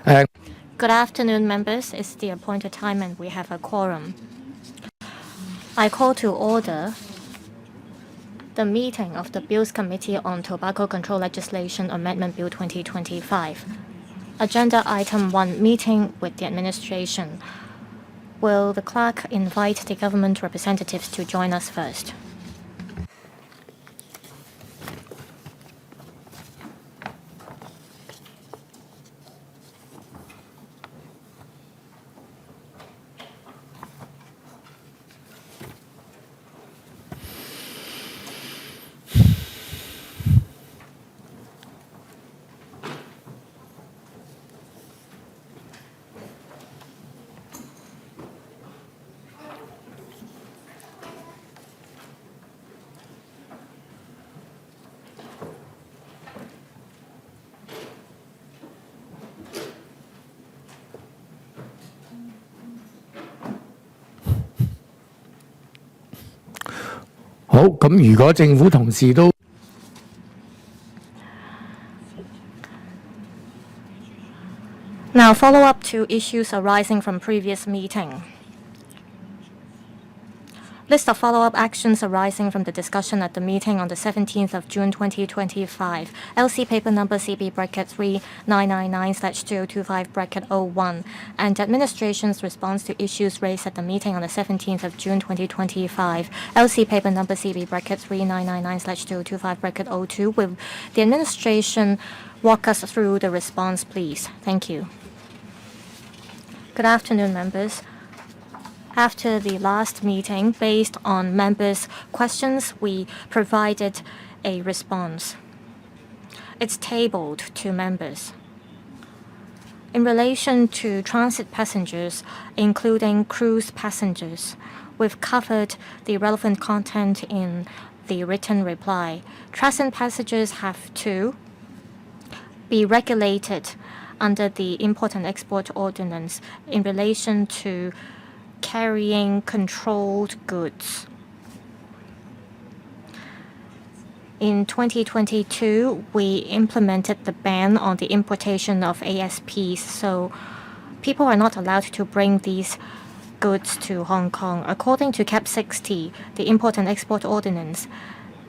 Good afternoon, members. It's the appointed time and we have a quorum. I call to order the meeting of the Bills Committee on Tobacco Control Legislation Amendment Bill 2025. Agenda Item 1, Meeting with the Administration. Will the clerk invite the government representatives to join us first? Now, follow up to issues arising from previous meeting. List of follow-up actions arising from the discussion at the meeting on the 17th of June 2025. LC paper number CB bracket 3999/2025 bracket 01 and administration's response to issues raised at the meeting on the 17th of June 2025. LC paper number CB bracket 3999/2025 bracket 02. Will the administration walk us through the response, please? Thank you. Good afternoon, members. After the last meeting, based on members' questions, we provided a response. It's tabled to members. In relation to transit passengers, including cruise passengers, we've covered the relevant content in the written reply. Transit passengers have to be regulated under the Import and Export Ordinance in relation to carrying controlled goods. In 2022, we implemented the ban on the importation of ASPs, so people are not allowed to bring these goods to Hong Kong. According to Cap 60, the Import and Export Ordinance,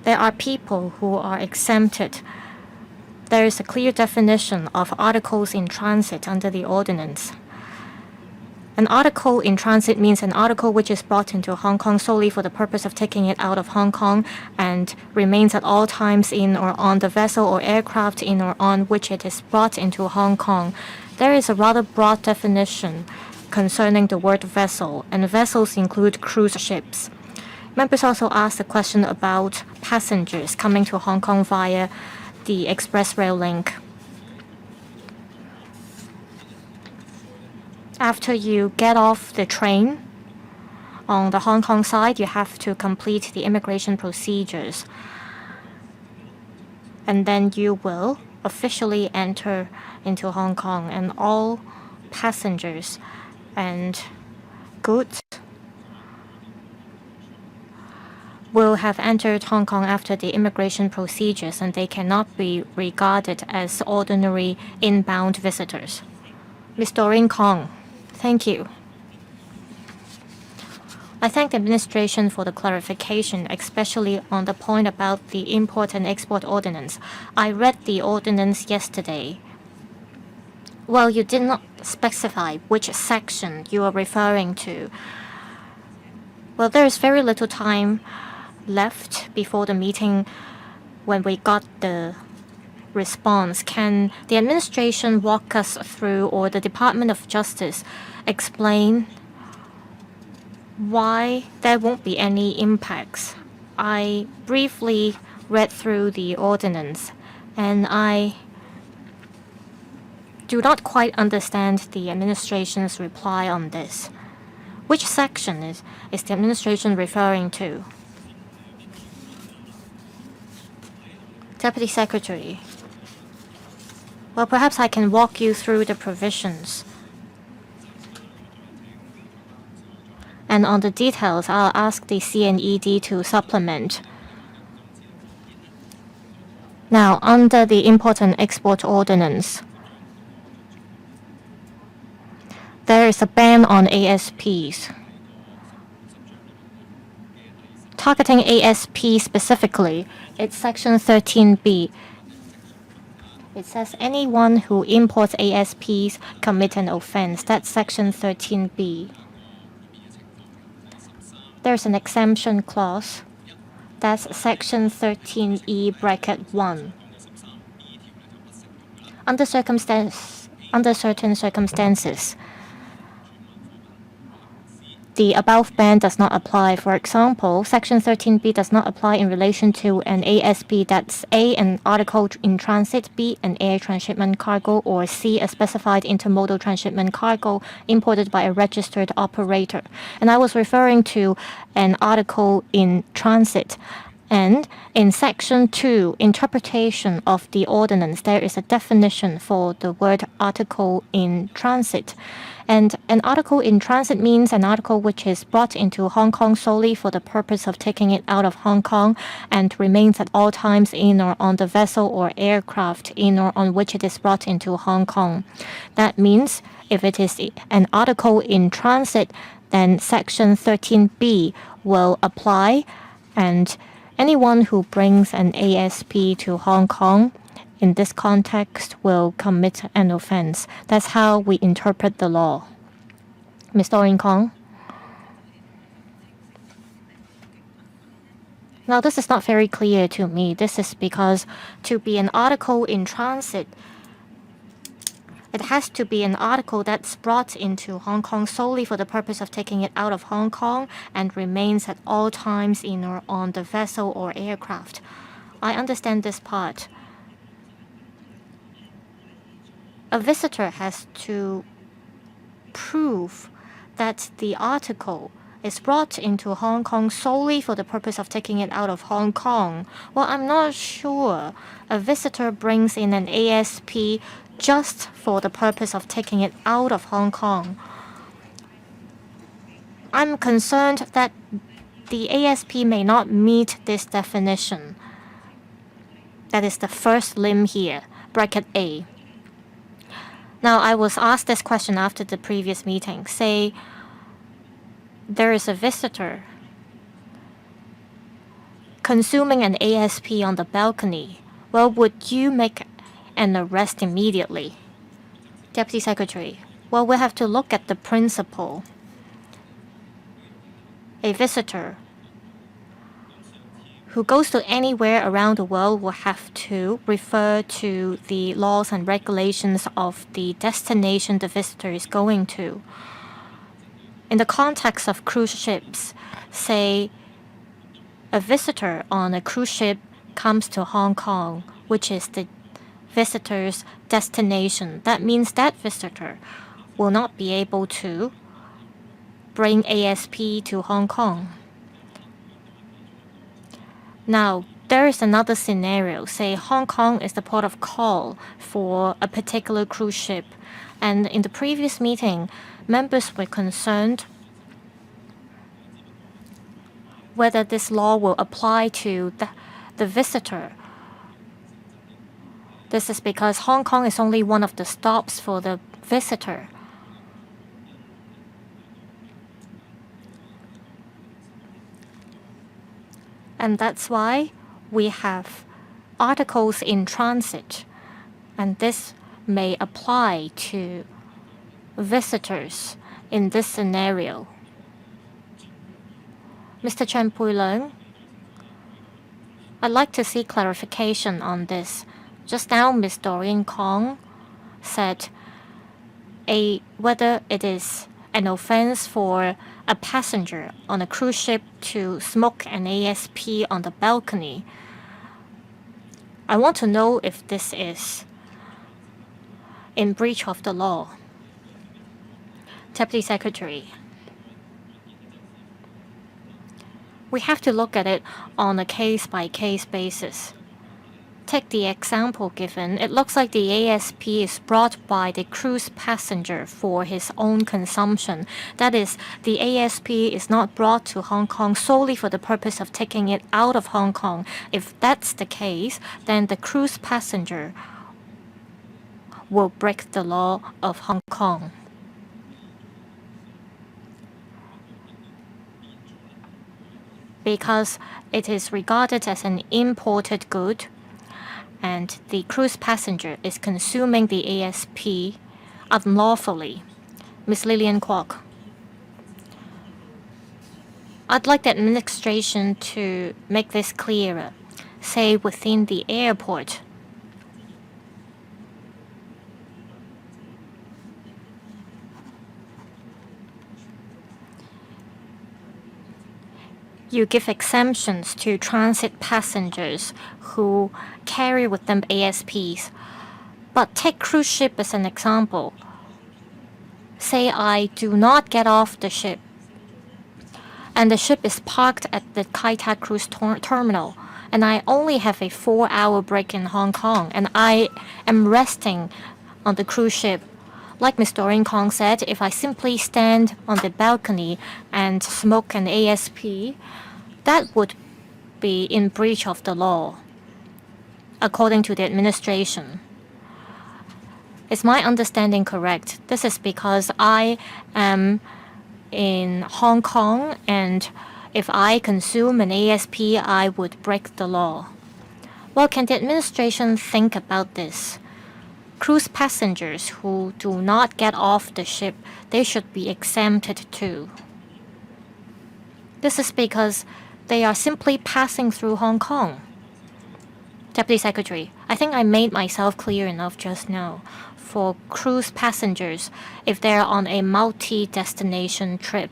there are people who are exempted. There is a clear definition of articles in transit under the ordinance. An article in transit means an article which is brought into Hong Kong solely for the purpose of taking it out of Hong Kong and remains at all times in or on the vessel or aircraft in or on which it is brought into Hong Kong. There is a rather broad definition concerning the word vessel, and vessels include cruise ships. Members also asked a question about passengers coming to Hong Kong via the express rail link. After you get off the train on the Hong Kong side, you have to complete the immigration procedures. And then you will officially enter into Hong Kong, and all passengers and goods will have entered Hong Kong after the immigration procedures, and they cannot be regarded as ordinary inbound visitors. Ms. Doreen Kong. Thank you. I thank the administration for the clarification, especially on the point about the Import and Export Ordinance. I read the ordinance yesterday. Well, you did not specify which section you are referring to. Well, there is very little time left before the meeting when we got the response. Can the administration walk us through, or the Department of Justice explain why there won't be any impacts? I briefly read through the ordinance, and I do not quite understand the administration's reply on this. Which section is the administration referring to? Deputy Secretary. Well, perhaps I can walk you through the provisions. And on the details, I'll ask the CNED to supplement. Now, under the Import and Export Ordinance, there is a ban on ASPs. Targeting ASP specifically, it's Section 13B. It says anyone who imports ASPs commit an offense. That's Section 13B. There's an exemption clause. That's Section 13E bracket 1. Under certain circumstances, the above ban does not apply. For example, Section 13B does not apply in relation to an ASP that's A, an article in transit, B, an air transshipment cargo, or C, a specified intermodal transshipment cargo imported by a registered operator. And I was referring to an article in transit. And in Section 2, interpretation of the ordinance, there is a definition for the word article in transit. And an article in transit means an article which is brought into Hong Kong solely for the purpose of taking it out of Hong Kong and remains at all times in or on the vessel or aircraft in or on which it is brought into Hong Kong. That means if it is an article in transit, then Section 13B will apply, and anyone who brings an ASP to Hong Kong in this context will commit an offense. That's how we interpret the law. Mr. Orin Kong? Now, this is not very clear to me. This is because to be an article in transit, it has to be an article that's brought into Hong Kong solely for the purpose of taking it out of Hong Kong and remains at all times in or on the vessel or aircraft. I understand this part. A visitor has to prove that the article is brought into Hong Kong solely for the purpose of taking it out of Hong Kong. Well, I'm not sure. A visitor brings in an ASP just for the purpose of taking it out of Hong Kong. I'm concerned that the ASP may not meet this definition. That is the first limb here, bracket A. Now, I was asked this question after the previous meeting. Say there is a visitor consuming an ASP on the balcony. Well, would you make an arrest immediately? Deputy Secretary, well, we have to look at the principle. A visitor who goes to anywhere around the world will have to refer to the laws and regulations of the destination the visitor is going to. In the context of cruise ships, say a visitor on a cruise ship comes to Hong Kong, which is the visitor's destination. That means that visitor will not be able to bring ASP to Hong Kong. Now, there is another scenario. Say Hong Kong is the port of call for a particular cruise ship. And in the previous meeting, members were concerned whether this law will apply to the visitor. This is because Hong Kong is only one of the stops for the visitor. And that's why we have articles in transit, and this may apply to visitors in this scenario. Mr. Chen Pui-leung, I'd like to see clarification on this. Just now, Ms. Doreen Kong said whether it is an offense for a passenger on a cruise ship to smoke an ASP on the balcony. I want to know if this is in breach of the law. Deputy Secretary, we have to look at it on a case-by-case basis. Take the example given. It looks like the ASP is brought by the cruise passenger for his own consumption. That is, the ASP is not brought to Hong Kong solely for the purpose of taking it out of Hong Kong. If that's the case, then the cruise passenger will break the law of Hong Kong. because it is regarded as an imported good and the cruise passenger is consuming the ASP unlawfully. Ms. Lillian Kwok. I'd like the administration to make this clearer. Say within the airport, you give exemptions to transit passengers who carry with them ASPs. But take cruise ship as an example. Say I do not get off the ship, and the ship is parked at the Kai Tak cruise terminal, and I only have a 4-hour break in Hong Kong, and I am resting on the cruise ship. Like Ms. Doreen Kong said, if I simply stand on the balcony and smoke an ASP, that would be in breach of the law, according to the administration. Is my understanding correct? This is because I am in Hong Kong, and if I consume an ASP, I would break the law. Well, can the administration think about this? Cruise passengers who do not get off the ship, they should be exempted too. This is because they are simply passing through Hong Kong. Deputy Secretary, I think I made myself clear enough just now. For cruise passengers, if they're on a multi-destination trip,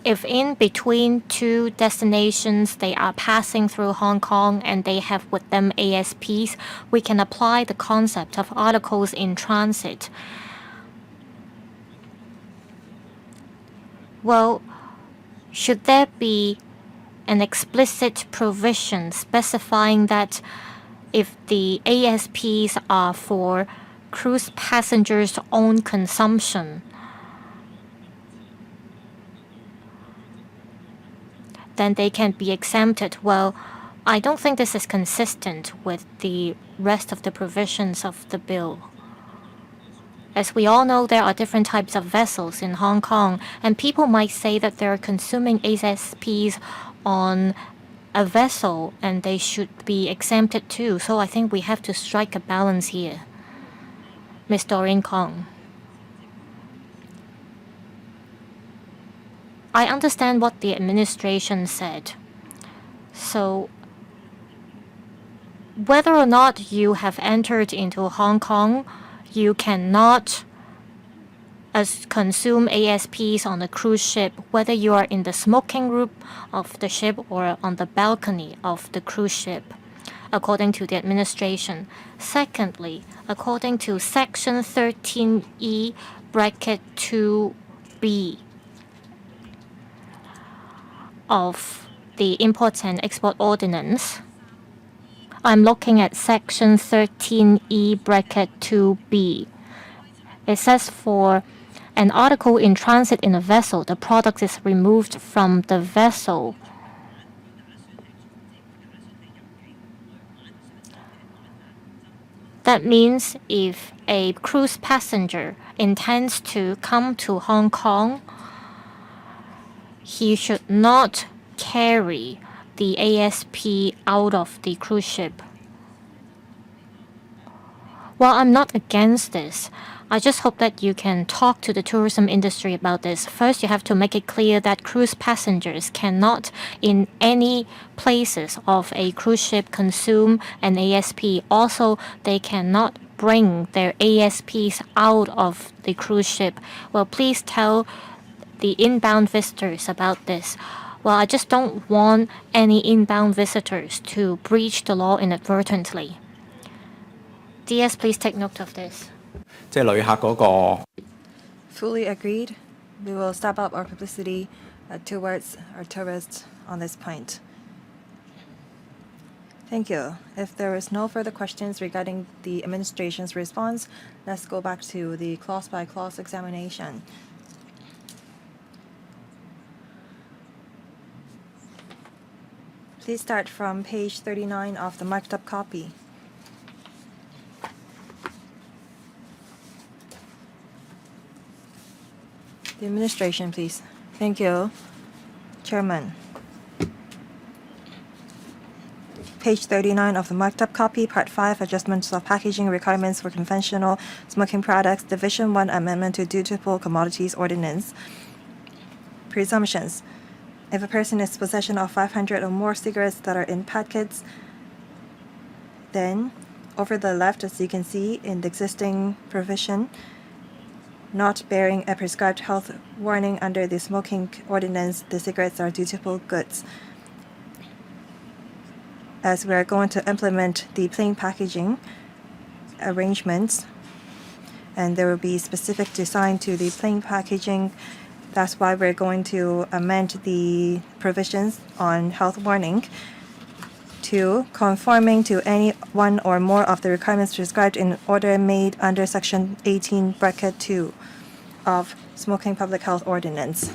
if in between two destinations they are passing through Hong Kong and they have with them ASPs, we can apply the concept of articles in transit. Well, should there be an explicit provision specifying that if the ASPs are for cruise passengers' own consumption, then they can be exempted? Well, I don't think this is consistent with the rest of the provisions of the bill. As we all know, there are different types of vessels in Hong Kong, and people might say that they're consuming ASPs on a vessel and they should be exempted too. So I think we have to strike a balance here. Ms. Doreen Kong. I understand what the administration said. So whether or not you have entered into Hong Kong, you cannot consume ASPs on a cruise ship, whether you are in the smoking room of the ship or on the balcony of the cruise ship, according to the administration. Secondly, according to Section 13E, bracket 2B of the Import and Export Ordinance, I'm looking at Section 13E, bracket 2B. It says for an article in transit in a vessel, the product is removed from the vessel. That means if a cruise passenger intends to come to Hong Kong, he should not carry the ASP out of the cruise ship. Well, I'm not against this. I just hope that you can talk to the tourism industry about this. First, you have to make it clear that cruise passengers cannot, in any places of a cruise ship, consume an ASP. Also, they cannot bring their ASPs out of the cruise ship. Well, please tell the inbound visitors about this. Well, I just don't want any inbound visitors to breach the law inadvertently. DS, please take note of this. Fully agreed. We will step up our publicity towards our tourists on this point. Thank you. If there is no further questions regarding the administration's response, let's go back to the clause-by-clause examination. Please start from page 39 of the marked-up copy. The administration, please. Thank you. Chairman. Page 39 of the marked up copy, Part 5, Adjustments of Packaging Requirements for Conventional Smoking Products, Division 1 Amendment to Dutiful Commodities Ordinance. Presumptions. If a person is in possession of 500 or more cigarettes that are in packets, then over the left, as you can see in the existing provision, not bearing a prescribed health warning under the smoking ordinance, the cigarettes are dutiful goods. As we are going to implement the plain packaging arrangements, and there will be specific design to the plain packaging, that's why we're going to amend the provisions on health warning to conforming to any one or more of the requirements prescribed in order made under Section 18, Bracket 2 of Smoking Public Health Ordinance.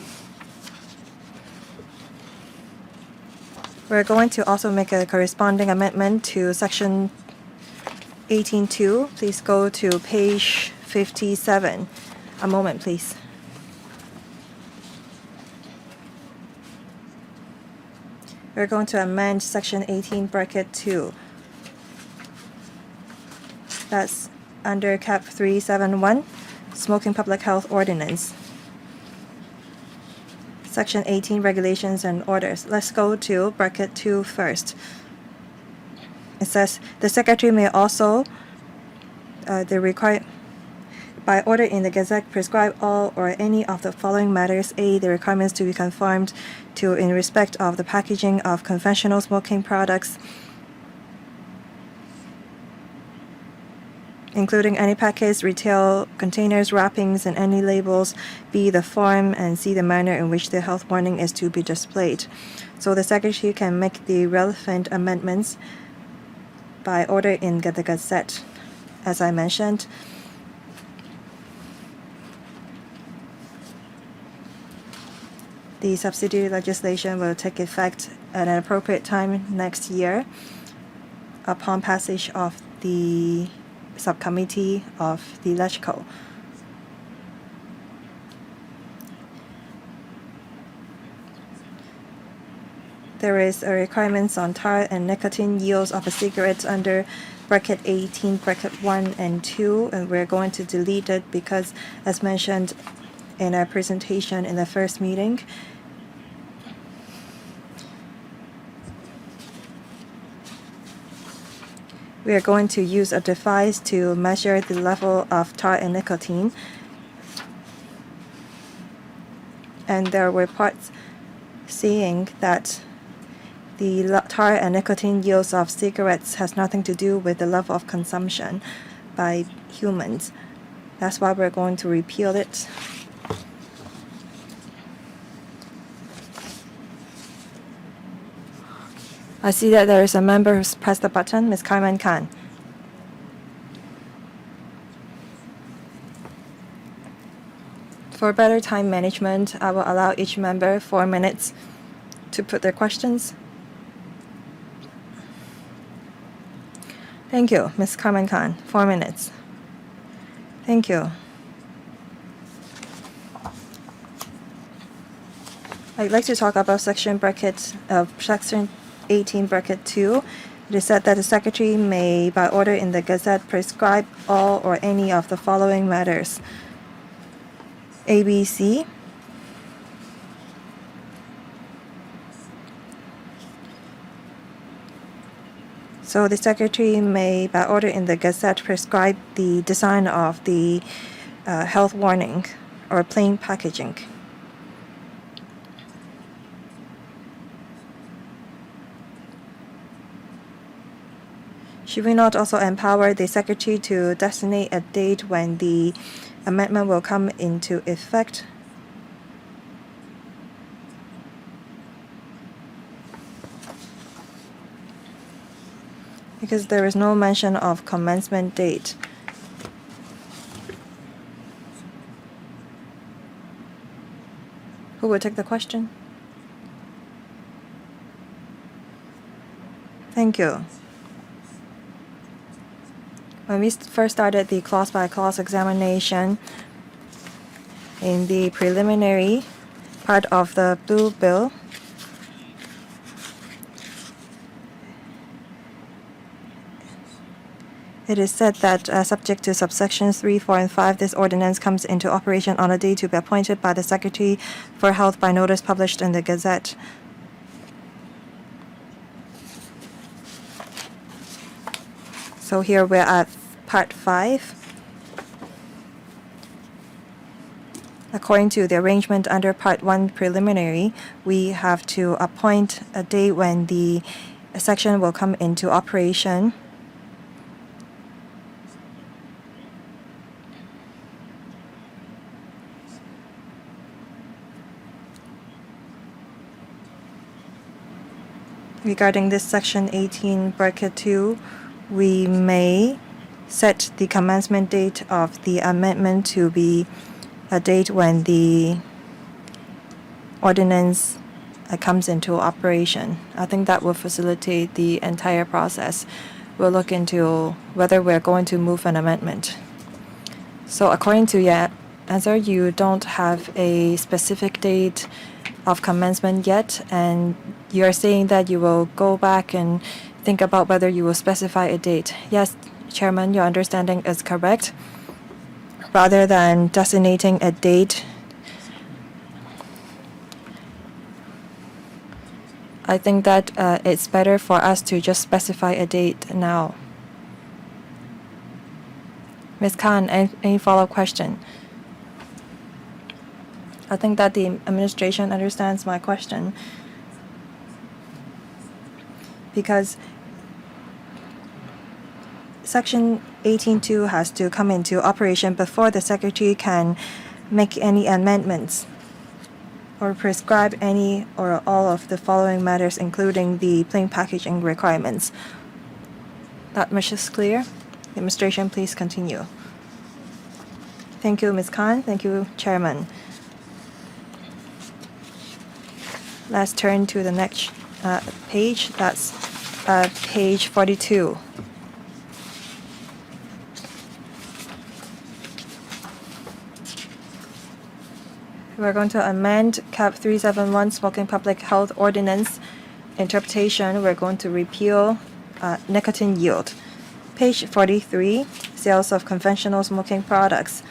We're going to also make a corresponding amendment to Section 18.2. Please go to page 57. A moment, please. We're going to amend Section 18, Bracket 2. That's under Cap 371, Smoking Public Health Ordinance. Section 18, Regulations and Orders. Let's go to Bracket 2 first. It says, the Secretary may also, by order in the Gazette, prescribe all or any of the following matters. A, the requirements to be conformed to in respect of the packaging of conventional smoking products, including any packets, retail containers, wrappings, and any labels. B, the form, and C, the manner in which the health warning is to be displayed. So the Secretary can make the relevant amendments by order in the Gazette. As I mentioned, the subsidiary legislation will take effect at an appropriate time next year upon passage of the subcommittee of the LegCo. There is a requirements on tar and nicotine yields of a cigarette under Bracket 18, Bracket 1 and 2, and we're going to delete it because, as mentioned in our presentation in the first meeting, we are going to use a device to measure the level of tar and nicotine. And there were reports saying that the tar and nicotine yields of cigarettes has nothing to do with the level of consumption by humans. That's why we're going to repeal it. I see that there is a member who's pressed the button, Ms. Carmen Khan. For better time management, I will allow each member 4 minutes to put their questions. Thank you, Ms. Carmen Khan. 4 minutes. Thank you. I'd like to talk about Section 18, Bracket 2. It is said that the Secretary may, by order in the Gazette, prescribe all or any of the following matters. A, B, C. So the Secretary may, by order in the Gazette, prescribe the design of the health warning or plain packaging. Should we not also empower the Secretary to designate a date when the amendment will come into effect? Because there is no mention of commencement date. Who will take the question? Thank you. When we first started the clause-by-clause examination, In the preliminary part of the blue bill, it is said that subject to subsections 3, 4, and 5, this ordinance comes into operation on a day to be appointed by the Secretary for Health by notice published in the Gazette. So here we're at part 5. According to the arrangement under part 1 preliminary, we have to appoint a date when the section will come into operation. Regarding this section 18 bracket 2, we may set the commencement date of the amendment to be a date when the ordinance comes into operation. I think that will facilitate the entire process. We'll look into whether we're going to move an amendment. So according to your answer, you don't have a specific date of commencement yet, and you're saying that you will go back and think about whether you will specify a date. Yes, Chairman, your understanding is correct. Rather than designating a date, I think that it's better for us to just specify a date now. Ms. Khan, any follow-up question? I think that the administration understands my question, because Section 18.2 has to come into operation before the Secretary can make any amendments or prescribe any or all of the following matters, including the plain packaging requirements. That much is clear. The administration, please continue. Thank you, Ms. Khan. Thank you, Chairman. Let's turn to the next page. That's page 42. We're going to amend Cap 371 Smoking Public Health Ordinance interpretation. We're going to repeal nicotine yield. Page 43, sales of conventional smoking products.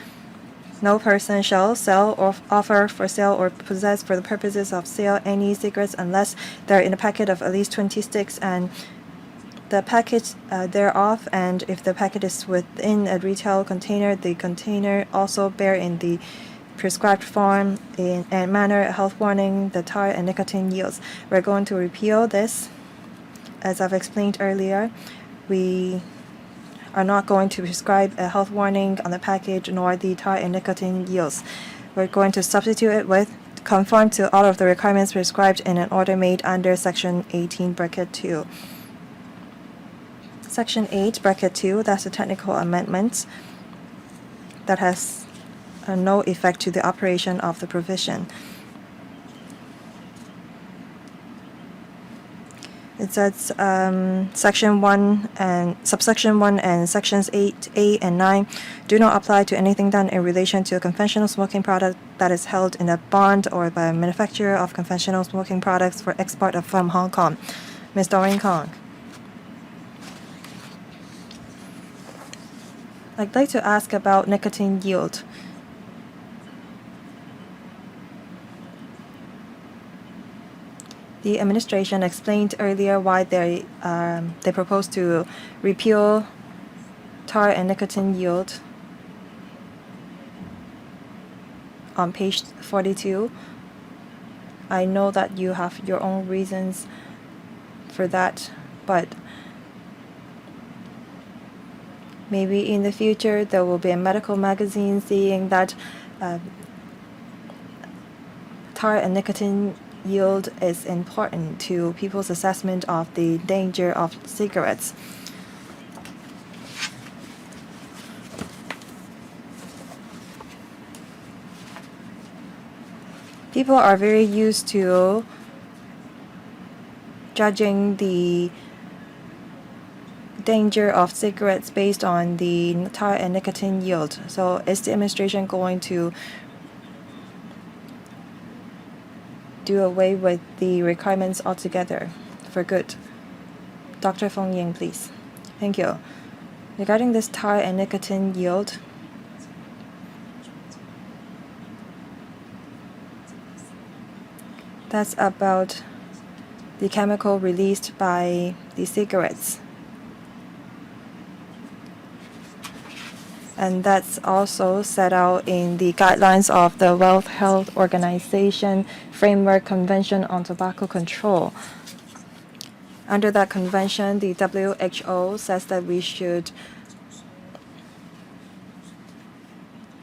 No person shall sell or offer for sale or possess for the purposes of sale any cigarettes unless they're in a packet of at least 20 sticks and the packet thereof, and if the packet is within a retail container, the container also bear in the prescribed form and manner a health warning, the tar and nicotine yields. We're going to repeal this. As I've explained earlier, we are not going to prescribe a health warning on the package nor the tar and nicotine yields. We're going to substitute it with conform to all of the requirements prescribed in an order made under Section 18 bracket 2. Section 8 bracket 2, that's a technical amendment that has no effect to the operation of the provision. It says Section 1 and Subsection 1 and Sections 8A and 9 do not apply to anything done in relation to a conventional smoking product that is held in a bond or by a manufacturer of conventional smoking products for export from Hong Kong. Ms. Doreen Kong. I'd like to ask about nicotine yield. The administration explained earlier why they propose to repeal tar and nicotine yield on page 42. I know that you have your own reasons for that, but maybe in the future there will be a medical magazine saying that tar and nicotine yield is important to people's assessment of the danger of cigarettes. People are very used to judging the danger of cigarettes based on the tar and nicotine yield. So is the administration going to do away with the requirements altogether for good. Dr. Feng Ying, please. Thank you. Regarding this tar and nicotine yield, that's about the chemical released by the cigarettes. And that's also set out in the guidelines of the World Health Organization Framework Convention on Tobacco Control. Under that convention, the WHO says that we should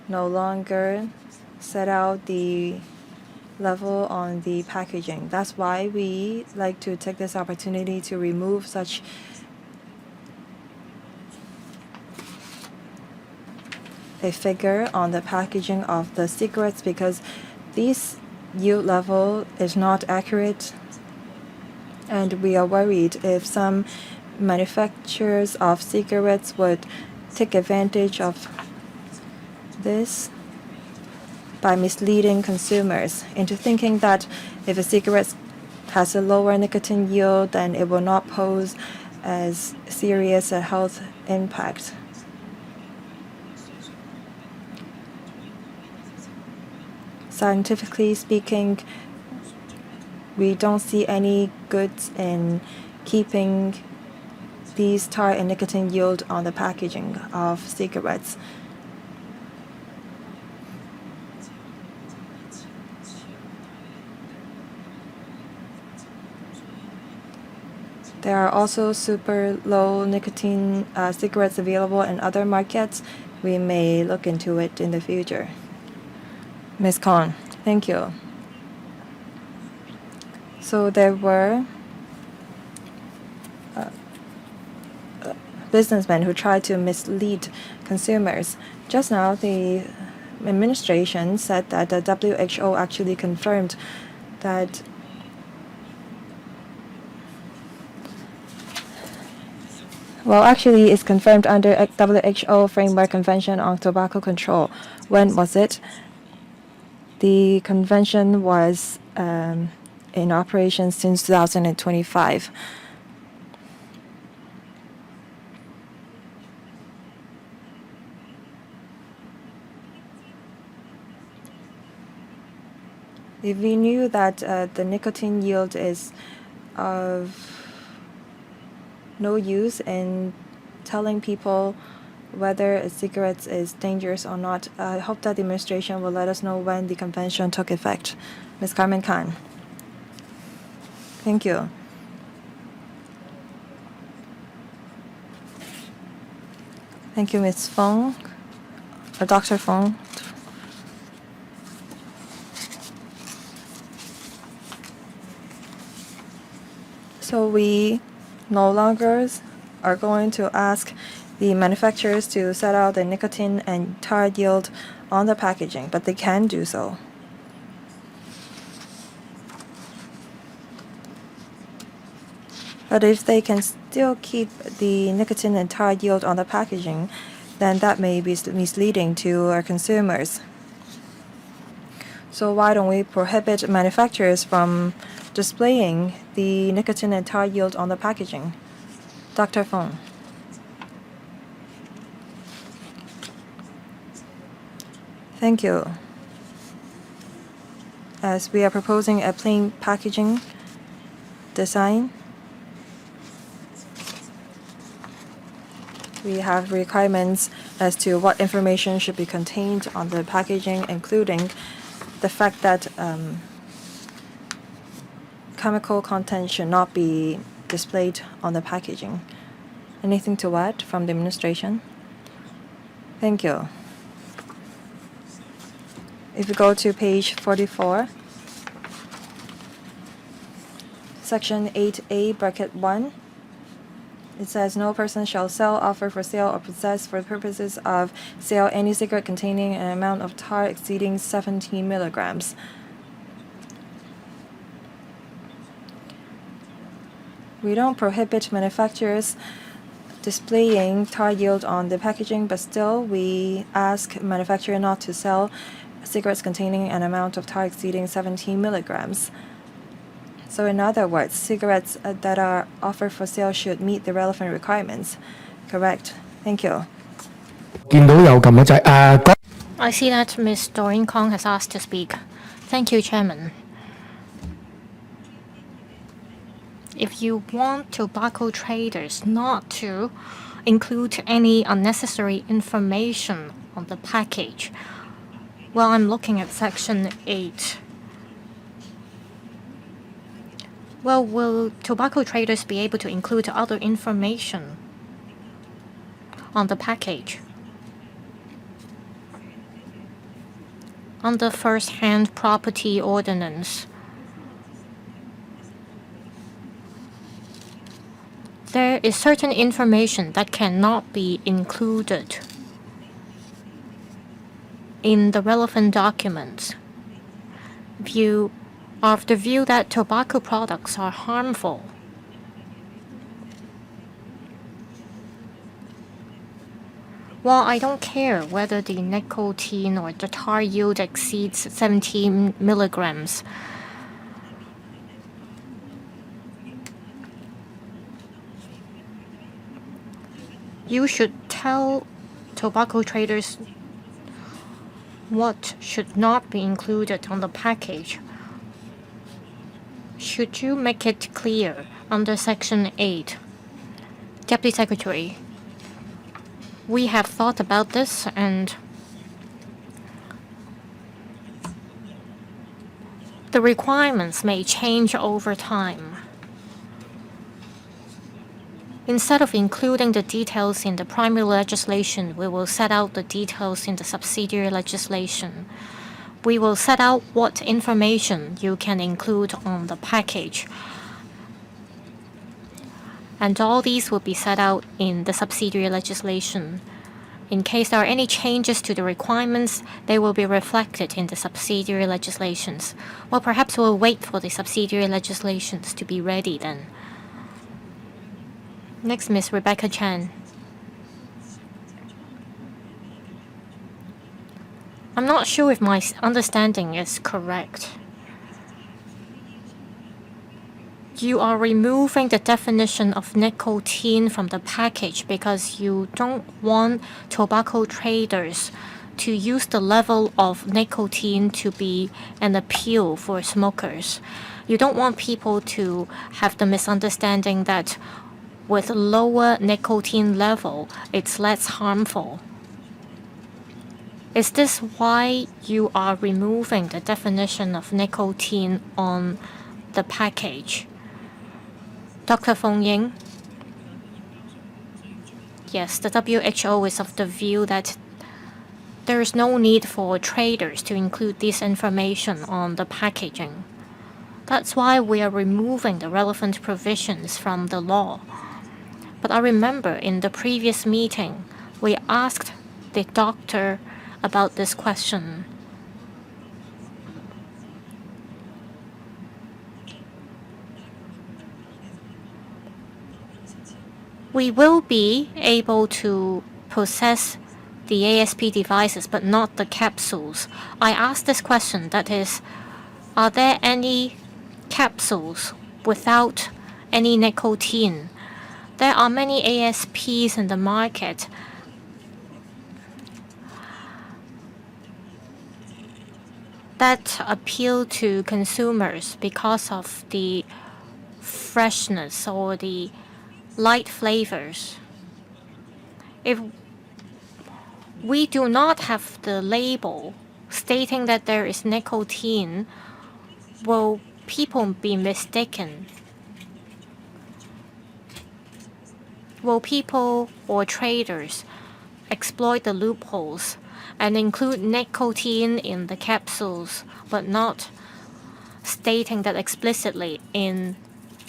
no longer set out the level on the packaging. That's why we like to take this opportunity to remove such a figure on the packaging of the cigarettes, because this yield level is not accurate, and we are worried if some manufacturers of cigarettes would take advantage of this by misleading consumers into thinking that if a cigarette has a lower nicotine yield, then it will not pose as serious a health impact. Scientifically speaking, we don't see any goods in keeping these tar and nicotine yield on the packaging of cigarettes. There are also super low nicotine cigarettes available in other markets. We may look into it in the future. Ms. Khan, thank you. So there were businessmen who tried to mislead consumers. Just now, the administration said that the WHO actually confirmed that actually it's confirmed under WHO Framework Convention on Tobacco Control. When was it? The convention was in operation since 2025. If we knew that the nicotine yield is of no use in telling people whether a cigarette is dangerous or not, I hope that the administration will let us know when the convention took effect. Ms. Carmen Khan. Thank you. Thank you, Ms. Feng, or Dr. Feng. So we no longer are going to ask the manufacturers to set out the nicotine and tar yield on the packaging, but they can do so. But if they can still keep the nicotine and tar yield on the packaging, then that may be misleading to our consumers. So why don't we prohibit manufacturers from displaying the nicotine and tar yield on the packaging? Dr. Feng. Thank you. As we are proposing a plain packaging design, we have requirements as to what information should be contained on the packaging, including the fact that chemical content should not be displayed on the packaging. Anything to add from the administration? Thank you. If you go to page 44, section 8A, bracket 1, it says no person shall sell, offer for sale, or possess for the purposes of sale any cigarette containing an amount of tar exceeding 17 milligrams. We don't prohibit manufacturers displaying tar yield on the packaging, but still we ask manufacturer not to sell cigarettes containing an amount of tar exceeding 17 milligrams. So in other words, cigarettes that are offered for sale should meet the relevant requirements. Correct. Thank you. 見到有撳咗掣I see that Ms. Doreen Kong has asked to speak. Thank you, Chairman. If you want tobacco traders not to include any unnecessary information on the package, well, I'm looking at Section 8. Well, will tobacco traders be able to include other information on the package? Under First-Hand Property Ordinance, there is certain information that cannot be included in the relevant documents. If you are of the view that tobacco products are harmful, well, I don't care whether the nicotine or the tar yield exceeds 17 milligrams. You should tell tobacco traders what should not be included on the package. Should you make it clear under Section 8? Deputy Secretary, we have thought about this and the requirements may change over time. Instead of including the details in the primary legislation, we will set out the details in the subsidiary legislation. We will set out what information you can include on the package. And all these will be set out in the subsidiary legislation. In case there are any changes to the requirements, they will be reflected in the subsidiary legislations. Well, perhaps we'll wait for the subsidiary legislations to be ready then. Next, Ms. Rebecca Chan. I'm not sure if my understanding is correct. You are removing the definition of nicotine from the package because you don't want tobacco traders to use the level of nicotine to be an appeal for smokers. You don't want people to have the misunderstanding that with lower nicotine level, it's less harmful. Is this why you are removing the definition of nicotine on the package? Dr. Feng Ying? Yes, the WHO is of the view that there is no need for traders to include this information on the packaging. That's why we are removing the relevant provisions from the law. But I remember in the previous meeting, we asked the doctor about this question. We will be able to possess the ASP devices, but not the capsules. I asked this question, that is, are there any capsules without any nicotine? There are many ASPs in the market. That appeal to consumers because of the freshness or the light flavors. If we do not have the label stating that there is nicotine, will people be mistaken? Will people or traders exploit the loopholes and include nicotine in the capsules, but not stating that explicitly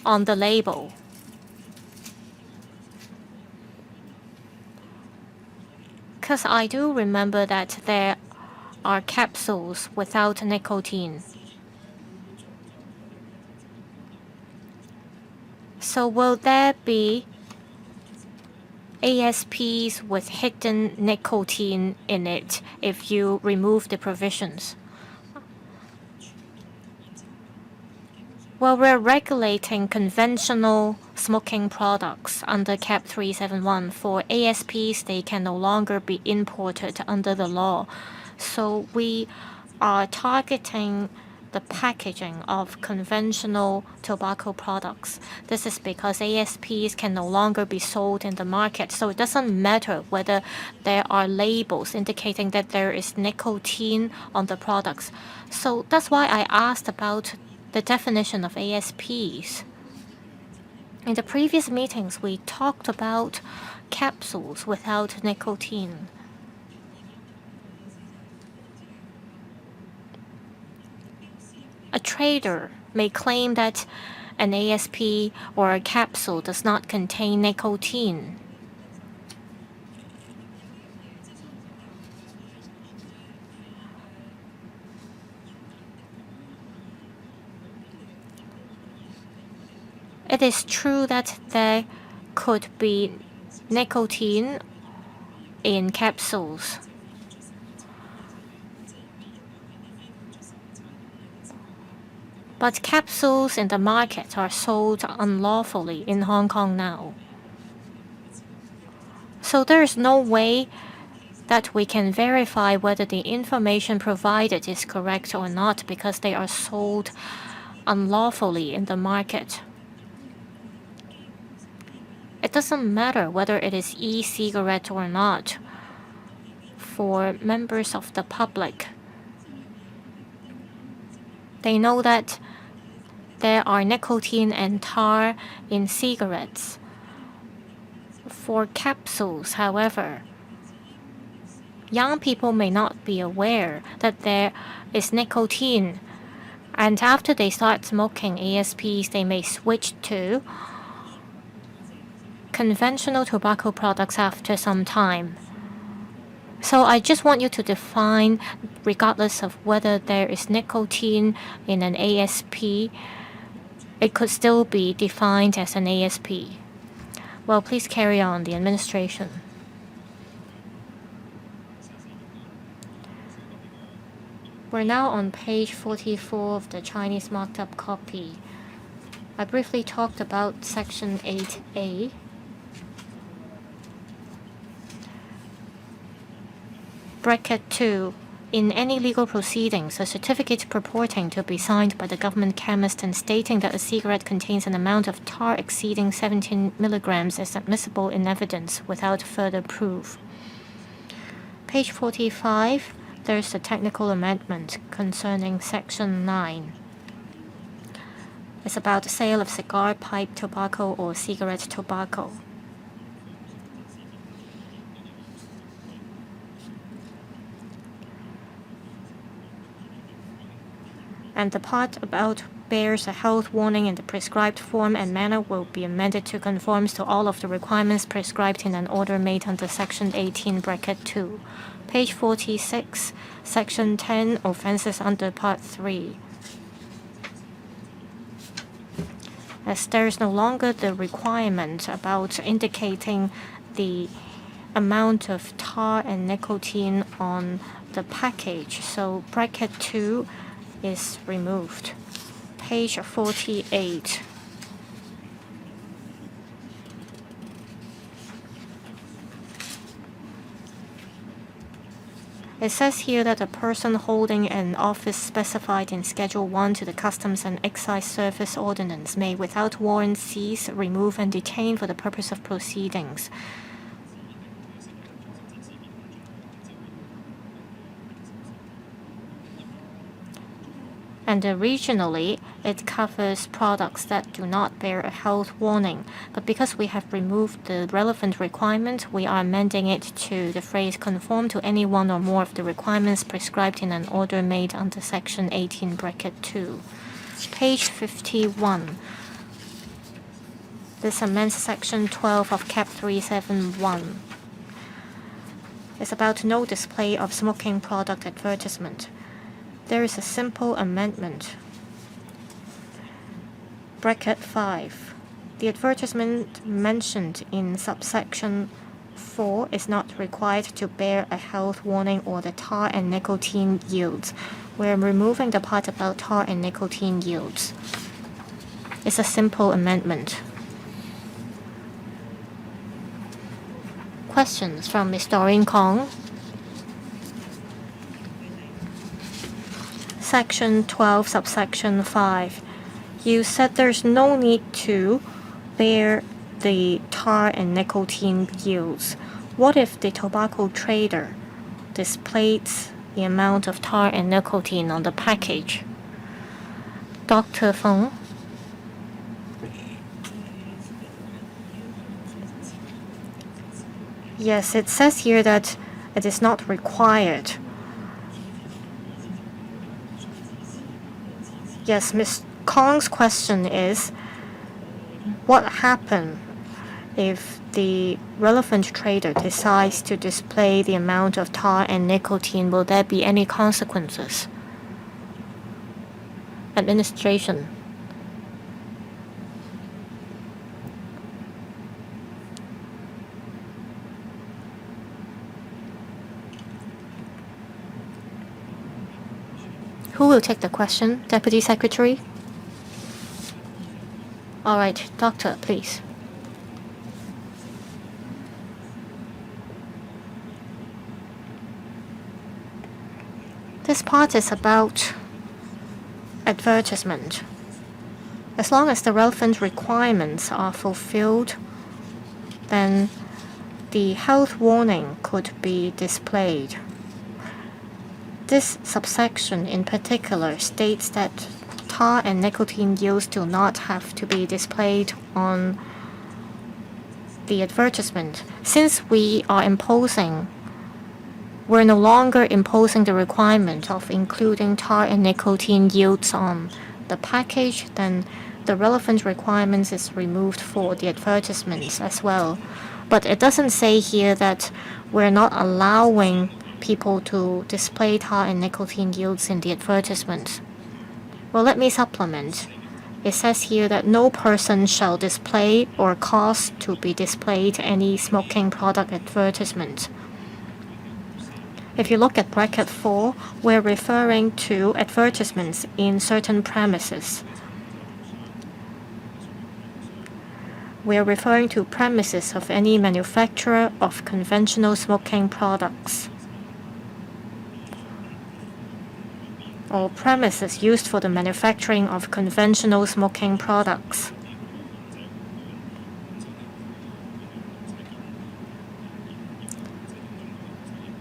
on the label? Because I do remember that there are capsules without nicotine. So will there be ASPs with hidden nicotine in it if you remove the provisions. Well, we're regulating conventional smoking products under CAP 371. For ASPs, they can no longer be imported under the law. So we are targeting the packaging of conventional tobacco products. This is because ASPs can no longer be sold in the market, so it doesn't matter whether there are labels indicating that there is nicotine on the products. So that's why I asked about the definition of ASPs. In the previous meetings, we talked about capsules without nicotine. A trader may claim that an ASP or a capsule does not contain nicotine. It is true that there could be nicotine in capsules. But capsules in the market are sold unlawfully in Hong Kong now. So there is no way that we can verify whether the information provided is correct or not because they are sold unlawfully in the market. It doesn't matter whether it is e-cigarette or not for members of the public. They know that there are nicotine and tar in cigarettes. For capsules, however, young people may not be aware that there is nicotine, and after they start smoking ASPs, they may switch to conventional tobacco products after some time. So I just want you to define, regardless of whether there is nicotine in an ASP, it could still be defined as an ASP. Well, please carry on, the administration. We're now on page 44 of the Chinese marked up copy. I briefly talked about section 8A. Bracket 2. In any legal proceedings, a certificate purporting to be signed by the government chemist and stating that a cigarette contains an amount of tar exceeding 17 milligrams is admissible in evidence without further proof. Page 45, there's a technical amendment concerning section 9. It's about the sale of cigar, pipe tobacco, or cigarette tobacco. And the part about bears a health warning in the prescribed form and manner will be amended to conform to all of the requirements prescribed in an order made under Section 18, Bracket 2. Page 46, Section 10, Offences under Part 3. As there is no longer the requirement about indicating the amount of tar and nicotine on the package, so Bracket 2 is removed. Page 48. It says here that a person holding an office specified in Schedule 1 to the Customs and Excise Service Ordinance may, without warrant, seize, remove, and detain for the purpose of proceedings. And regionally, it covers products that do not bear a health warning. But because we have removed the relevant requirement, we are amending it to the phrase conform to any one or more of the requirements prescribed in an order made under Section 18, Bracket 2. Page 51. This amends Section 12 of CAP 371. It's about no display of smoking product advertisement. There is a simple amendment. Bracket 5. The advertisement mentioned in subsection 4 is not required to bear a health warning or the tar and nicotine yields. We're removing the part about tar and nicotine yields. It's a simple amendment. Questions from Ms. Doreen Kong. Section 12, subsection 5. You said there's no need to bear the tar and nicotine yields. What if the tobacco trader displays the amount of tar and nicotine on the package? Dr. Feng. Yes, it says here that it is not required. Yes, Ms. Kong's question is, what happens if the relevant trader decides to display the amount of tar and nicotine? Will there be any consequences? Administration. Who will take the question? Deputy Secretary? All right, Doctor, please. This part is about advertisement. As long as the relevant requirements are fulfilled, then the health warning could be displayed. This subsection in particular states that tar and nicotine yields do not have to be displayed on the advertisement. Since we're no longer imposing the requirement of including tar and nicotine yields on the package, then the relevant requirements is removed for the advertisements as well. But it doesn't say here that we're not allowing people to display tar and nicotine yields in the advertisements. Well, let me supplement. It says here that no person shall display or cause to be displayed any smoking product advertisement. If you look at bracket 4, we're referring to advertisements in certain premises. We're referring to premises of any manufacturer of conventional smoking products, or premises used for the manufacturing of conventional smoking products.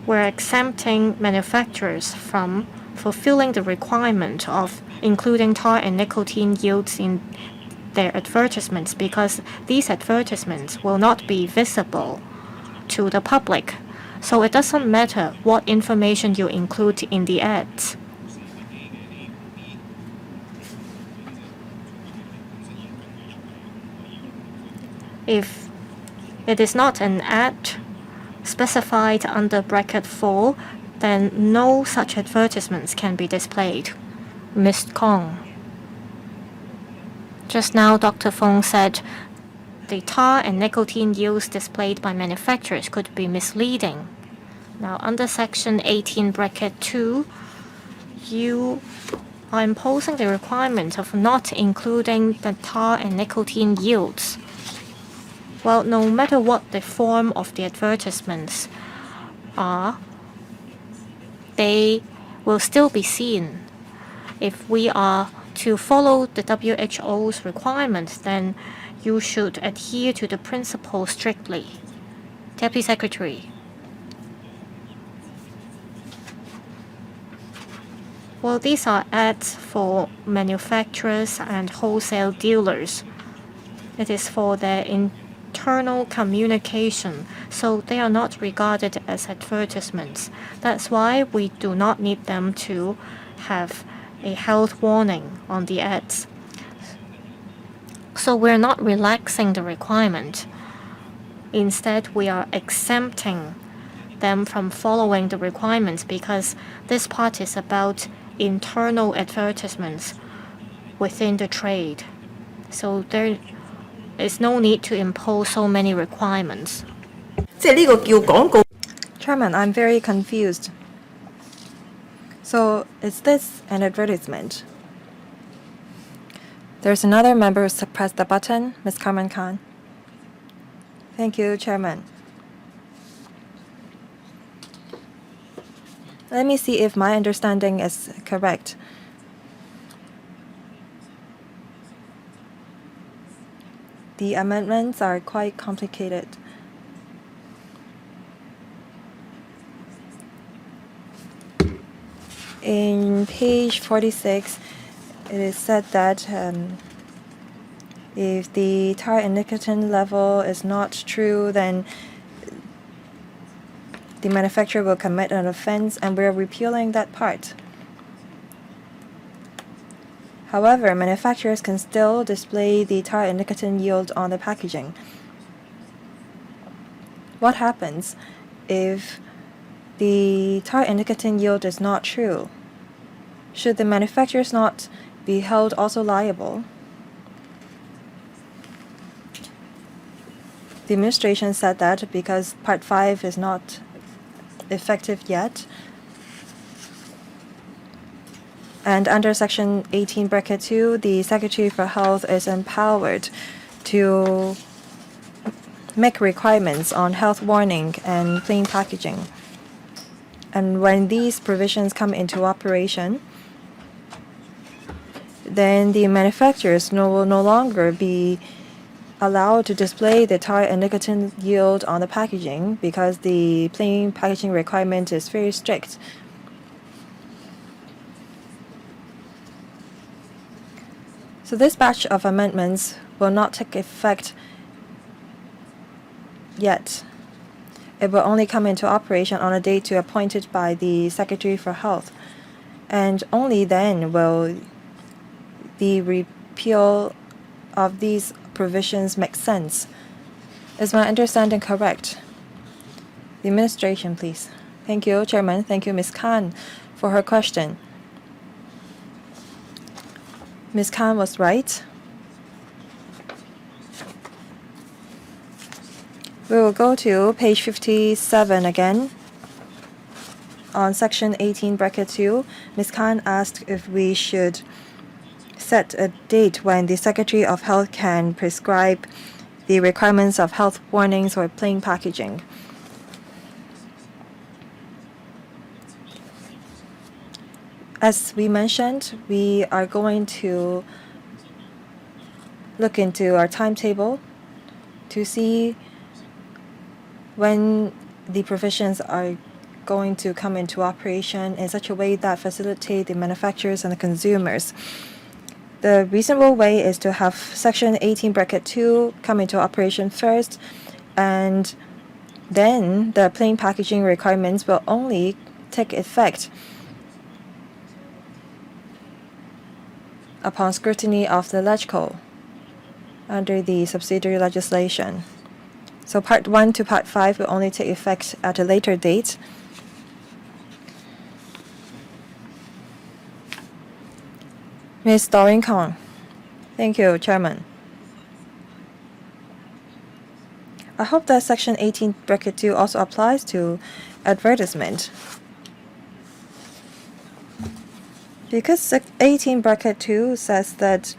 We're exempting manufacturers from fulfilling the requirement of including tar and nicotine yields in their advertisements because these advertisements will not be visible to the public. So it doesn't matter what information you include in the ads. If it is not an ad specified under bracket 4, then no such advertisements can be displayed. Ms. Kong. Just now, Dr. Feng said the tar and nicotine yields displayed by manufacturers could be misleading. Now, under section 18 bracket 2, you are imposing the requirement of not including the tar and nicotine yields. Well, no matter what the form of the advertisements are, they will still be seen. If we are to follow the WHO's requirements, then you should adhere to the principle strictly. Deputy Secretary. Well, these are ads for manufacturers and wholesale dealers. It is for their internal communication, so they are not regarded as advertisements. That's why we do not need them to have a health warning on the ads. So we're not relaxing the requirement. Instead, we are exempting them from following the requirements because this part is about internal advertisements within the trade. So there is no need to impose so many requirements. 即係呢個叫廣告。 Chairman, I'm very confused. So, is this an advertisement? There's another member who pressed the button, Ms. Carmen Khan. Thank you, Chairman. Let me see if my understanding is correct. The amendments are quite complicated. In page 46, it is said that if the tar and nicotine level is not true, then the manufacturer will commit an offense, and we're repealing that part. However, manufacturers can still display the tar and nicotine yield on the packaging. What happens if the tar and nicotine yield is not true? Should the manufacturers not be held also liable? The administration said that because Part 5 is not effective yet, and under Section 18, Bracket 2, the Secretary for Health is empowered to make requirements on health warning and plain packaging. And when these provisions come into operation, then the manufacturers will no longer be allowed to display the tar and nicotine yield on the packaging because the plain packaging requirement is very strict. So this batch of amendments will not take effect yet. It will only come into operation on a date appointed by the Secretary for Health, and only then will the repeal of these provisions make sense. Is my understanding correct? The administration, please. Thank you, Chairman. Thank you, Ms. Khan, for her question. Ms. Khan was right. We will go to page 57 again. On Section 18, Bracket 2, Ms. Khan asked if we should set a date when the Secretary of Health can prescribe the requirements of health warnings or plain packaging. As we mentioned, we are going to look into our timetable to see when the provisions are going to come into operation in such a way that facilitate the manufacturers and the consumers. The reasonable way is to have Section 18, Bracket 2 come into operation first, and then the plain packaging requirements will only take effect upon scrutiny of the LegCo under the subsidiary legislation. So Part 1 to Part 5 will only take effect at a later date. Ms. Doreen Kong. Thank you, Chairman. I hope that Section 18, Bracket 2 also applies to advertisement. Because 18, Bracket 2 says that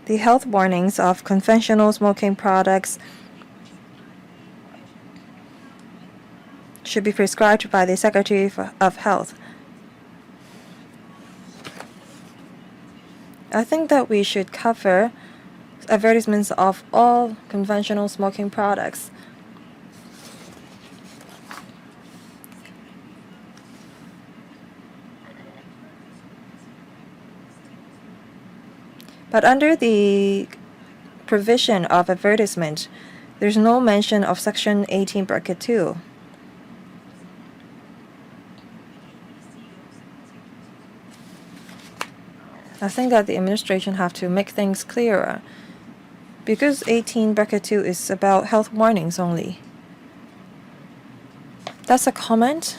the health warnings of conventional smoking products should be prescribed by the Secretary of Health. I think that we should cover advertisements of all conventional smoking products. But under the provision of advertisement, there's no mention of Section 18, Bracket 2. I think that the administration have to make things clearer, because 18, Bracket 2 is about health warnings only. That's a comment.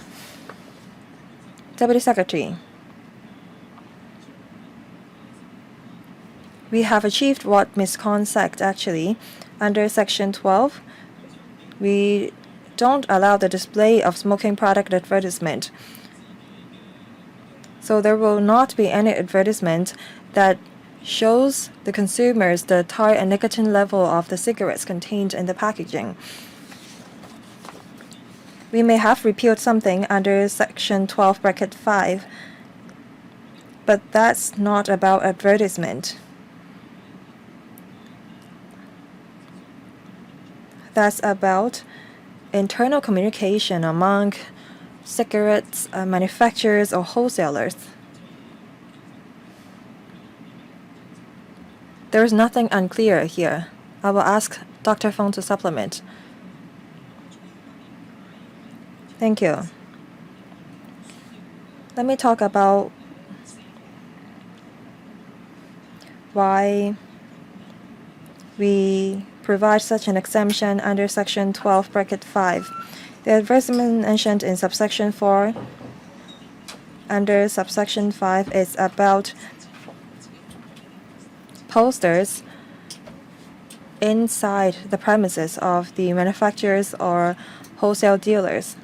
Deputy Secretary. We have achieved what Ms. Khan said, actually. Under Section 12, we don't allow the display of smoking product advertisement. So there will not be any advertisement that shows the consumers the tar and nicotine level of the cigarettes contained in the packaging. We may have repealed something under Section 12, Bracket 5, but that's not about advertisement. That's about internal communication among cigarettes manufacturers or wholesalers. There is nothing unclear here. I will ask Dr. Feng to supplement. Thank you. Let me talk about why we provide such an exemption under Section 12, Bracket 5. The advertisement mentioned in subsection 4 under subsection 5 is about posters inside the premises of the manufacturers or wholesale dealers.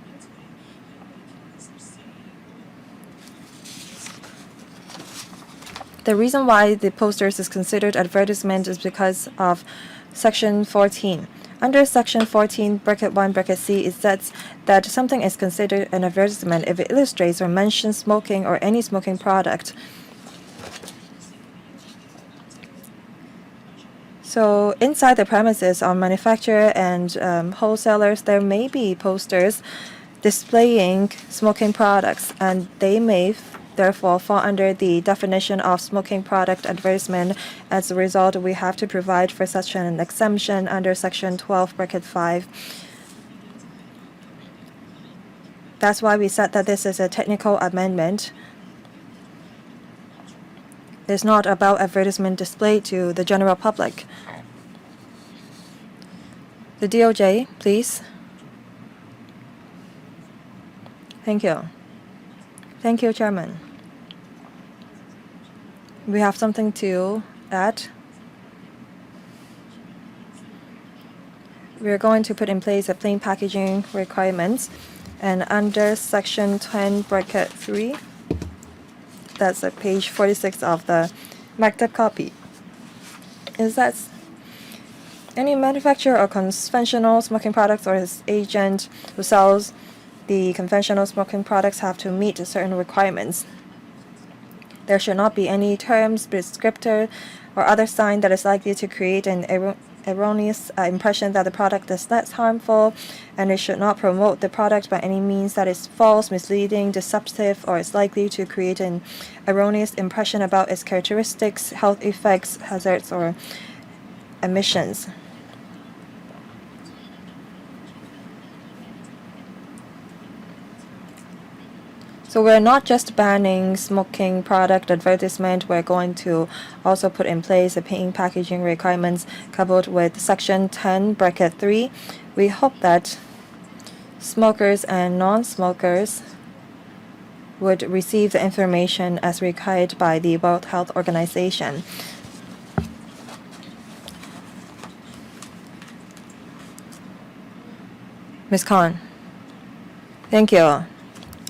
The reason why the posters is considered advertisement is because of Section 14. Under Section 14, Bracket 1, Bracket C, it says that something is considered an advertisement if it illustrates or mentions smoking or any smoking product. So inside the premises of manufacturer and wholesalers, there may be posters displaying smoking products, and they may therefore fall under the definition of smoking product advertisement. As a result, we have to provide for such an exemption under Section 12, Bracket 5. That's why we said that this is a technical amendment. It's not about advertisement displayed to the general public. The DOJ, please. Thank you. Thank you, Chairman. We have something to add. We are going to put in place a plain packaging requirements, and under Section 10, Bracket 3, that's at page 46 of the MacTab copy, is that any manufacturer or conventional smoking products or his agent who sells the conventional smoking products have to meet certain requirements. There should not be any terms, descriptor, or other sign that is likely to create an erroneous impression that the product is less harmful, and it should not promote the product by any means that is false, misleading, deceptive, or is likely to create an erroneous impression about its characteristics, health effects, hazards, or emissions. So we're not just banning smoking product advertisement, we're going to also put in place the plain packaging requirements coupled with Section 10, Bracket 3. We hope that smokers and non-smokers would receive the information as required by the World Health Organization. Ms. Khan, thank you.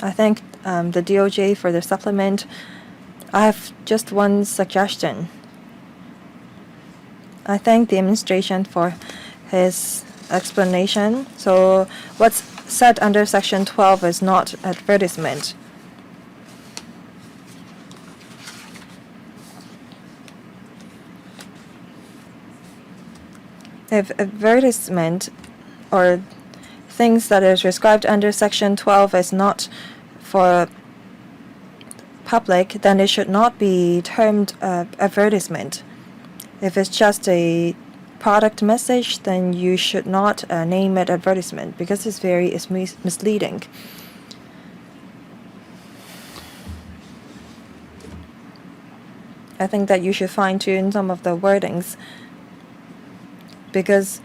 I thank the DOJ for the supplement. I have just one suggestion. I thank the administration for his explanation. So what's said under Section 12 is not advertisement. If advertisement or things that is prescribed under Section 12 is not for public, then it should not be termed advertisement. If it's just a product message, then you should not name it advertisement because it's misleading. I think that you should fine-tune some of the wordings because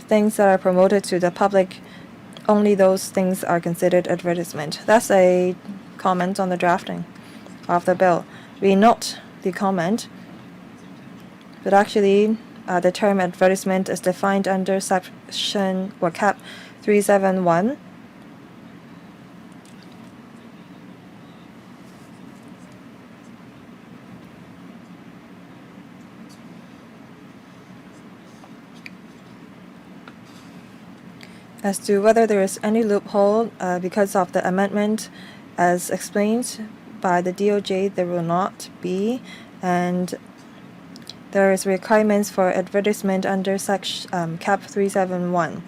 things that are promoted to the public, only those things are considered advertisement. That's a comment on the drafting of the bill. We note the comment, but actually the term advertisement is defined under section or cap 371. As to whether there is any loophole because of the amendment, as explained by the DOJ, there will not be, and there is requirements for advertisement under section cap 371.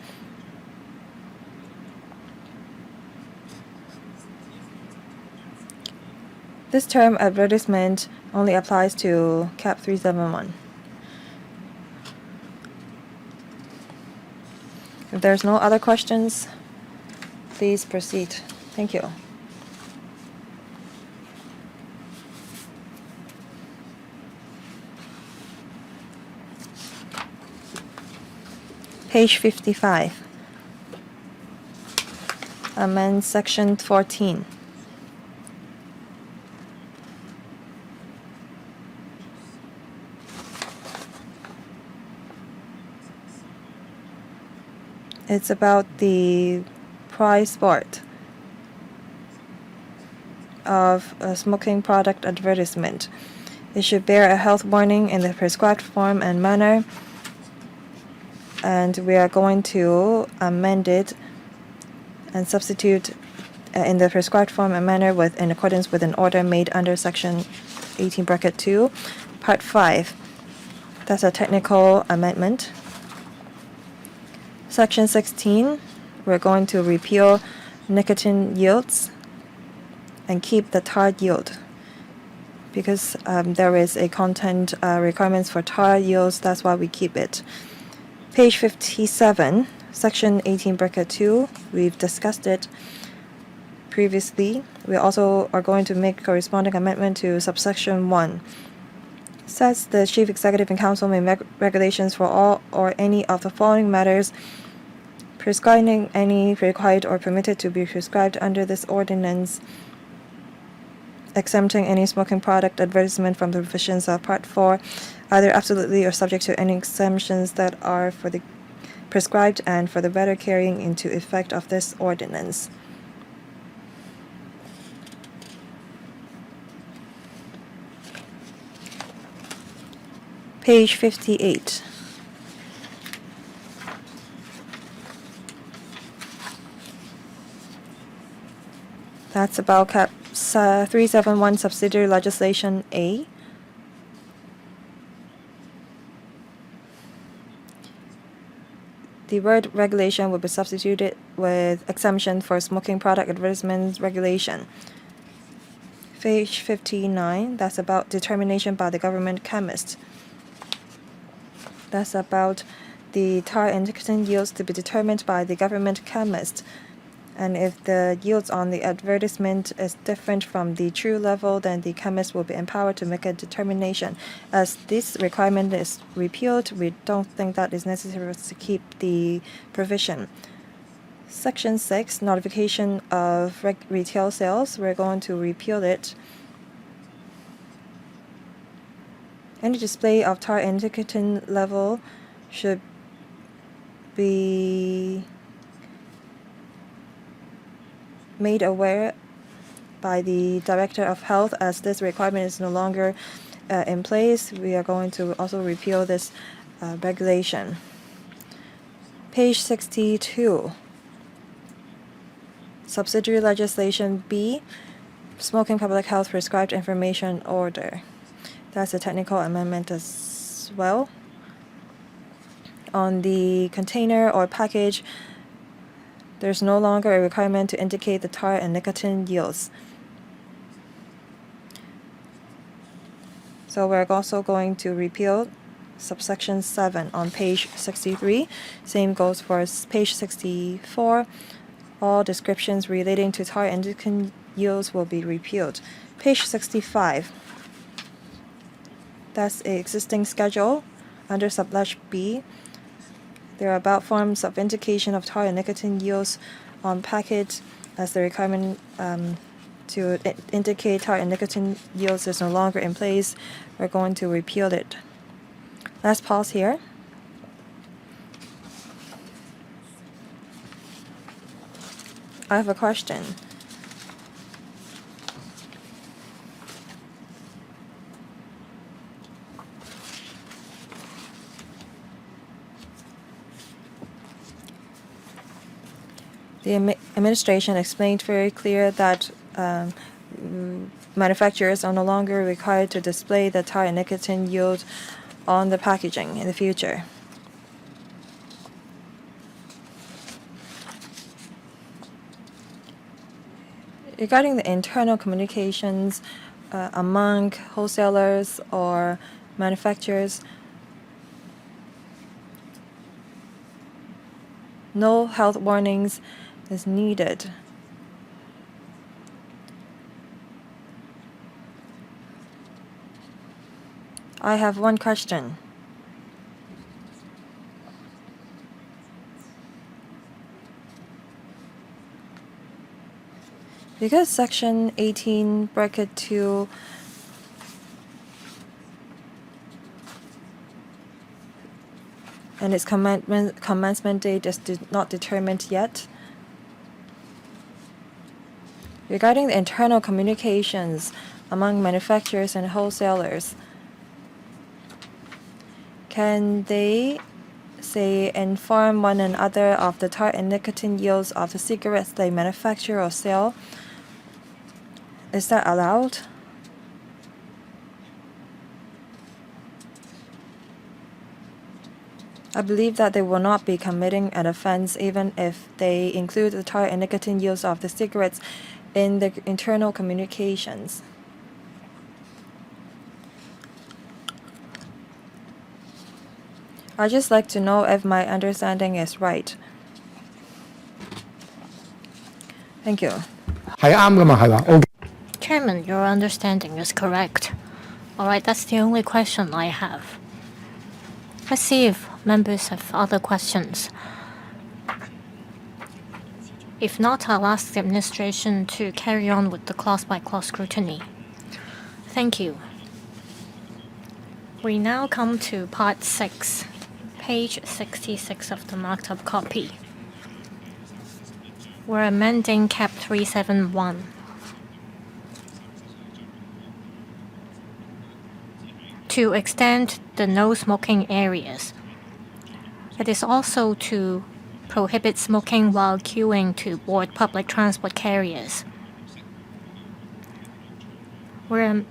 This term advertisement only applies to cap 371. If there's no other questions, please proceed. Thank you. Page 55. Amend section 14. It's about the price board of a smoking product advertisement. It should bear a health warning in the prescribed form and manner, and we are going to amend it and substitute in the prescribed form and manner in accordance with an order made under section 18 bracket 2, part 5. That's a technical amendment. Section 16, we're going to repeal nicotine yields and keep the tar yield because there is a content requirements for tar yields. That's why we keep it. Page 57, section 18 bracket 2, we've discussed it previously. We also are going to make corresponding amendment to subsection 1. Says the Chief Executive and Council may make regulations for all or any of the following matters, prescribing any required or permitted to be prescribed under this ordinance, exempting any smoking product advertisement from the provisions of Part 4, either absolutely or subject to any exemptions that are for the prescribed and for the better carrying into effect of this ordinance. Page 58. That's about cap 371 subsidiary legislation A. The word regulation will be substituted with exemption for smoking product advertisements regulation. Page 59, that's about determination by the government chemist. That's about the tar and nicotine yields to be determined by the government chemist. And if the yields on the advertisement is different from the true level, then the chemist will be empowered to make a determination. As this requirement is repealed, we don't think that is necessary to keep the provision. Section 6, notification of retail sales, we're going to repeal it. Any display of tar and nicotine level should be made aware by the Director of Health. As this requirement is no longer in place, we are going to also repeal this regulation. Page 62, subsidiary legislation B, smoking public health prescribed information order. That's a technical amendment as well. On the container or package, there's no longer a requirement to indicate the tar and nicotine yields. So we're also going to repeal subsection 7 on page 63. Same goes for page 64. All descriptions relating to tar and nicotine yields will be repealed. Page 65. That's an existing schedule under subledge B. There are about forms of indication of tar and nicotine yields on packet. As the requirement to indicate tar and nicotine yields is no longer in place, we're going to repeal it. Let's pause here. I have a question. The administration explained very clear that manufacturers are no longer required to display the tar and nicotine yield on the packaging in the future. Regarding the internal communications among wholesalers or manufacturers, no health warnings is needed. I have one question. Because Section 18, Bracket 2 and its commencement date is not determined yet. Regarding the internal communications among manufacturers and wholesalers, can they, say, inform one another of the tar and nicotine yields of the cigarettes they manufacture or sell? Is that allowed? I believe that they will not be committing an offense even if they include the tar and nicotine yields of the cigarettes in the internal communications. I'd just like to know if my understanding is right. Thank you. 係啱㗎嘛，係嘛？OK。 Chairman, your understanding is correct. All right, that's the only question I have. Let's see if members have other questions. If not, I'll ask the administration to carry on with the clause-by-clause scrutiny. Thank you. We now come to Part 6, page 66 of the marked-up copy. We're amending Cap 371. To extend the no-smoking areas. It is also to prohibit smoking while queuing to board public transport carriers. We're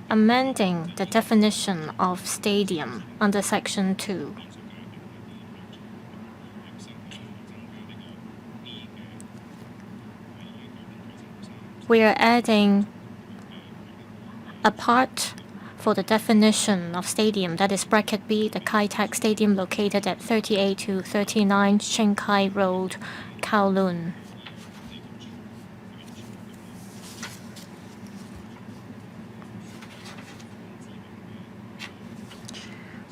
amending the definition of stadium under Section 2. We are adding a part for the definition of stadium, that is bracket B, the Kai Tak Stadium located at 38 to 39 Shinkai Road, Kowloon.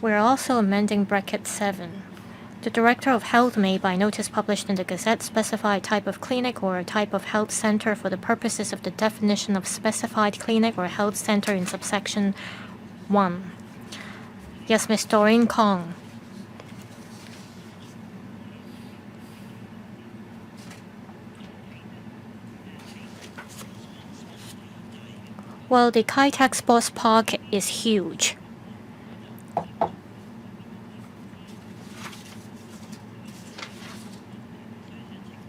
We're also amending bracket 7. The Director of Health may, by notice published in the Gazette, specify a type of clinic or a type of health center for the purposes of the definition of specified clinic or health center in subsection 1. Yes, Ms. Doreen Kong. Well, the Kai Tak Sports Park is huge.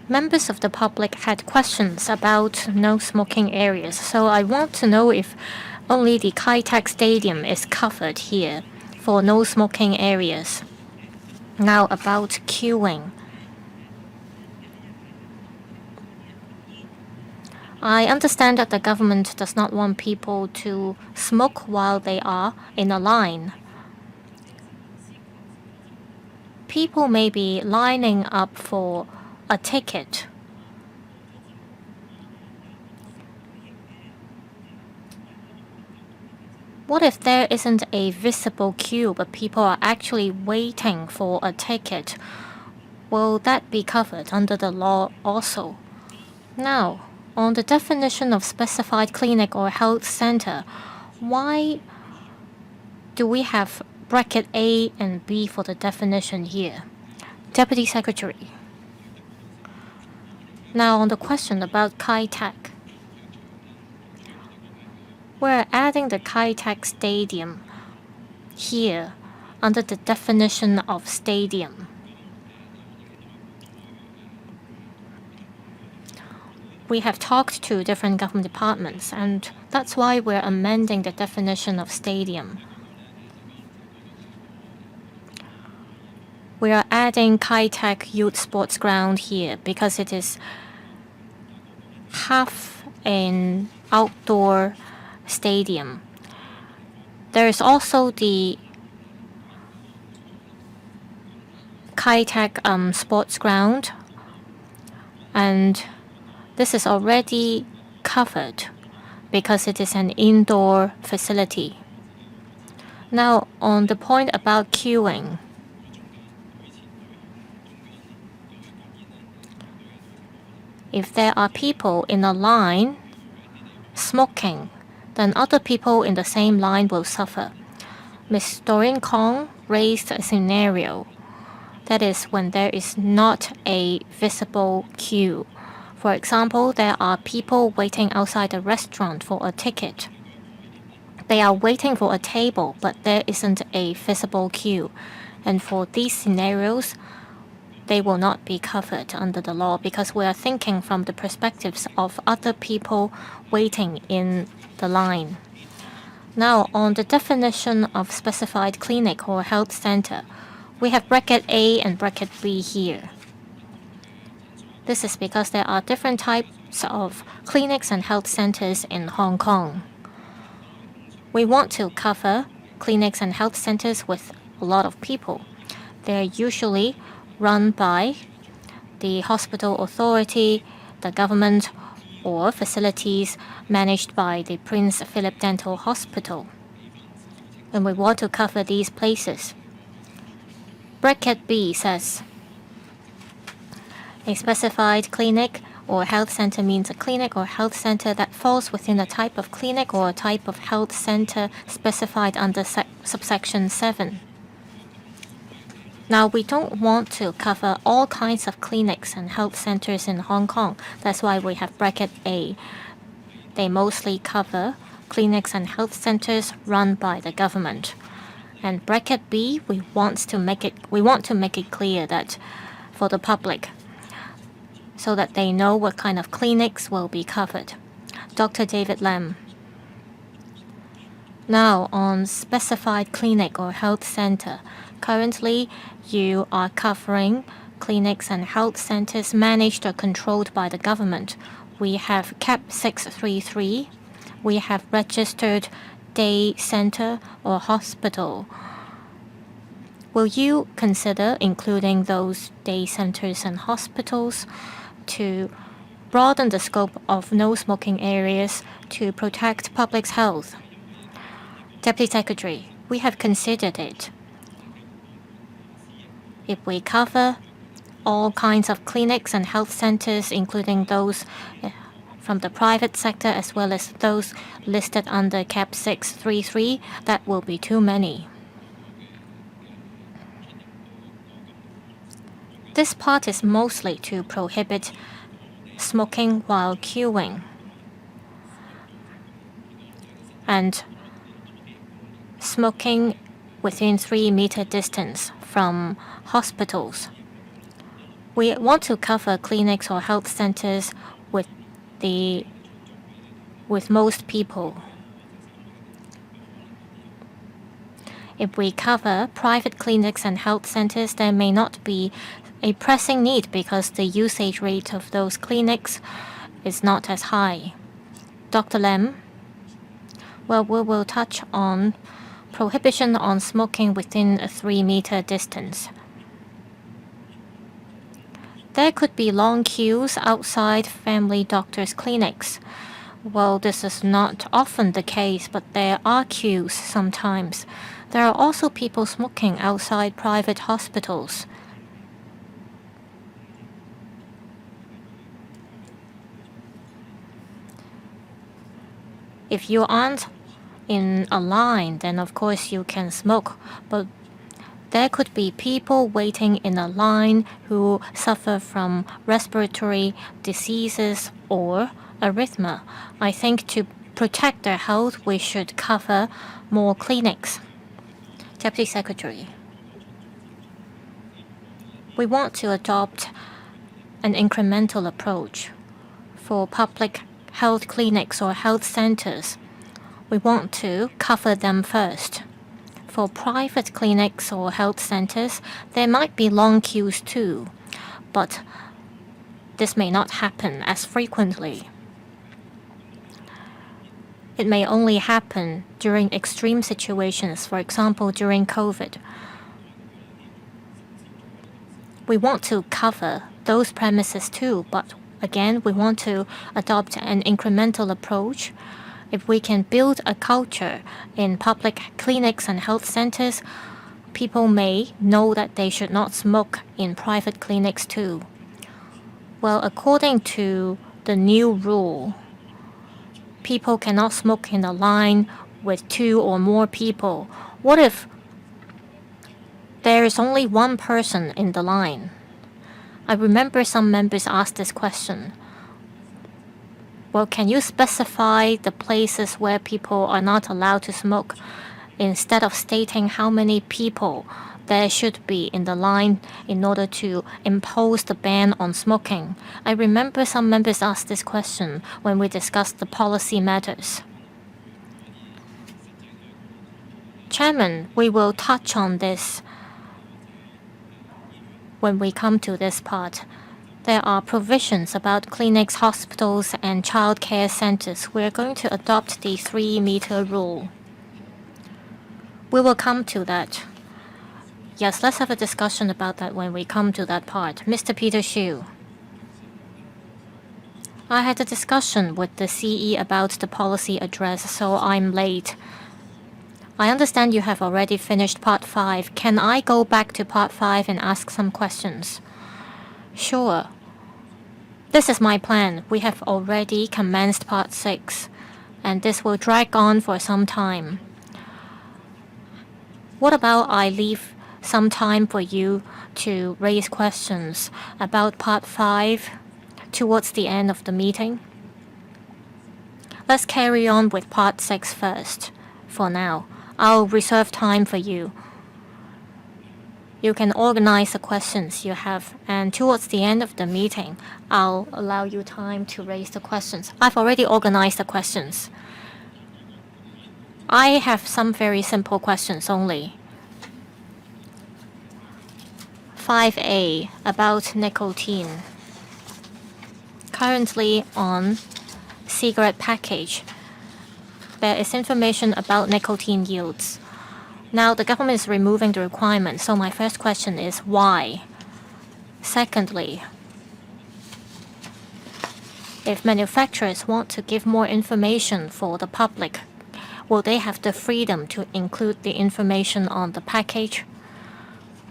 Members of the public had questions about no smoking areas, so I want to know if only the Kai Tak Stadium is covered here for no smoking areas. Now about queuing. I understand that the government does not want people to smoke while they are in a line. People may be lining up for a ticket. What if there isn't a visible queue, but people are actually waiting for a ticket? Will that be covered under the law also? Now, on the definition of specified clinic or health center, why do we have bracket A and B for the definition here? Deputy Secretary. Now on the question about Kai-Tak. We're adding the Kai-Tak Stadium here under the definition of stadium. We have talked to different government departments, and that's why we're amending the definition of stadium. We are adding Kai-Tak Youth Sports Ground here because it is half an outdoor stadium. There is also the Kai-Tak sports ground, and this is already covered because it is an indoor facility. Now, on the point about queuing, if there are people in a line smoking, then other people in the same line will suffer. Ms. Doreen Kong raised a scenario. That is when there is not a visible queue. For example, there are people waiting outside a restaurant for a ticket. They are waiting for a table, but there isn't a visible queue. And for these scenarios, they will not be covered under the law because we are thinking from the perspectives of other people waiting in the line. Now, on the definition of specified clinic or health center, we have bracket A and bracket B here. This is because there are different types of clinics and health centers in Hong Kong. We want to cover clinics and health centers with a lot of people. They're usually run by the hospital authority, the government, or facilities managed by the Prince Philip Dental Hospital. And we want to cover these places. Bracket B says, a specified clinic or health center means a clinic or health center that falls within a type of clinic or a type of health center specified under subsection 7. Now, we don't want to cover all kinds of clinics and health centers in Hong Kong. That's why we have bracket A. They mostly cover clinics and health centers run by the government. And bracket B, we want to make it clear that for the public, so that they know what kind of clinics will be covered. Dr. David Lam. Now, on specified clinic or health center, currently you are covering clinics and health centers managed or controlled by the government. We have CAP 633. We have registered day center or hospital. Will you consider including those day centers and hospitals to broaden the scope of no smoking areas to protect public health? Deputy Secretary, we have considered it. If we cover all kinds of clinics and health centers, including those from the private sector as well as those listed under CAP 633, that will be too many. This part is mostly to prohibit smoking while queuing and smoking within 3-meter distance from hospitals. We want to cover clinics or health centers with most people. If we cover private clinics and health centers, there may not be a pressing need because the usage rate of those clinics is not as high. Dr. Lam, well, we will touch on prohibition on smoking within a 3-meter distance. There could be long queues outside family doctors' clinics. Well, this is not often the case, but there are queues sometimes. There are also people smoking outside private hospitals. If you aren't in a line, then of course you can smoke, but there could be people waiting in a line who suffer from respiratory diseases or arrhythmia. I think to protect their health, we should cover more clinics. Deputy Secretary, we want to adopt an incremental approach for public health clinics or health centers. We want to cover them first. For private clinics or health centers, there might be long queues too, but this may not happen as frequently. It may only happen during extreme situations, for example, during COVID. We want to cover those premises too, but again, we want to adopt an incremental approach. If we can build a culture in public clinics and health centers, people may know that they should not smoke in private clinics too. Well, according to the new rule, people cannot smoke in a line with 2 or more people. What if there is only one person in the line? I remember some members asked this question. Well, can you specify the places where people are not allowed to smoke instead of stating how many people there should be in the line in order to impose the ban on smoking? I remember some members asked this question when we discussed the policy matters. Chairman, we will touch on this when we come to this part. There are provisions about clinics, hospitals, and child care centers. We are going to adopt the 3-meter rule. We will come to that. Yes, let's have a discussion about that when we come to that part. Mr. Peter Xu. I had a discussion with the CE about the policy address, so I'm late. I understand you have already finished part 5. Can I go back to part 5 and ask some questions? Sure. This is my plan. We have already commenced part 6, and this will drag on for some time. What about I leave some time for you to raise questions about part 5 towards the end of the meeting? Let's carry on with part 6 first. For now, I'll reserve time for you. You can organize the questions you have, and towards the end of the meeting, I'll allow you time to raise the questions. I've already organized the questions. I have some very simple questions only. 5A, about nicotine. Currently on cigarette package, there is information about nicotine yields. Now the government is removing the requirement, so my first question is why? Secondly, if manufacturers want to give more information for the public, will they have the freedom to include the information on the package?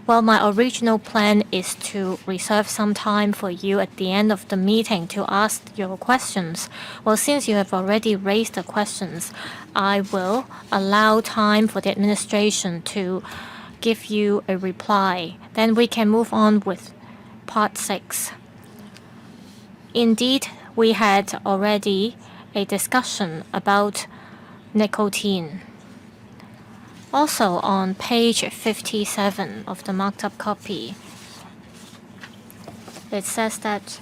Well, my original plan is to reserve some time for you at the end of the meeting to ask your questions. Well, since you have already raised the questions, I will allow time for the administration to give you a reply. Then we can move on with part 6. Indeed, we had already a discussion about nicotine. Also on page 57 of the marked up copy, it says that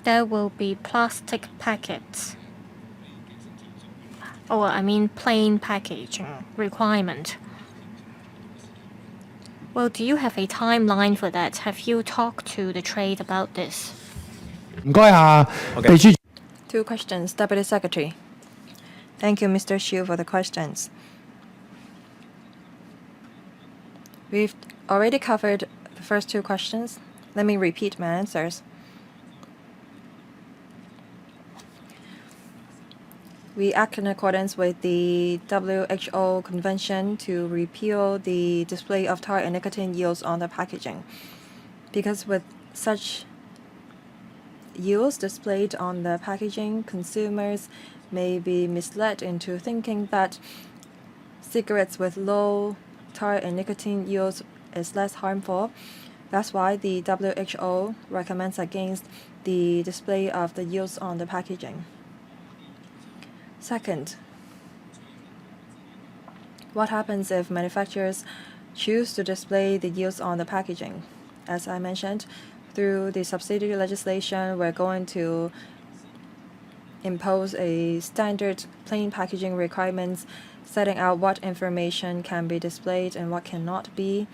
there will be plastic packets. Oh, I mean plain packaging requirement. Well, do you have a timeline for that? Have you talked to the trade about this? 唔該啊，秘書。 2 questions, Deputy Secretary. Thank you, Mr. Xu, for the questions. We've already covered the first 2 questions. Let me repeat my answers. We act in accordance with the WHO Convention to repeal the display of tar and nicotine yields on the packaging. Because with such yields displayed on the packaging, consumers may be misled into thinking that cigarettes with low tar and nicotine yields is less harmful. That's why the WHO recommends against the display of the yields on the packaging. Second, what happens if manufacturers choose to display the yields on the packaging? As I mentioned, through the subsidiary legislation, we're going to impose a standard plain packaging requirements setting out what information can be displayed and what cannot be.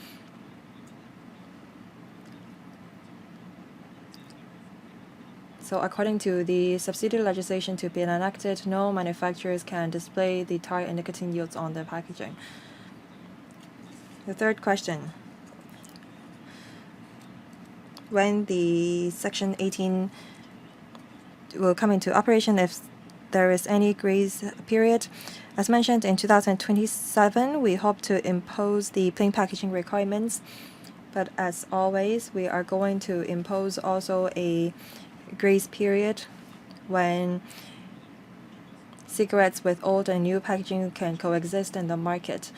So according to the subsidiary legislation to be enacted, no manufacturers can display the tar and nicotine yields on their packaging. The third question. When the Section 18 will come into operation, if there is any grace period. As mentioned, in 2027, we hope to impose the plain packaging requirements. But as always, we are going to impose also a grace period when cigarettes with old and new packaging can coexist in the market.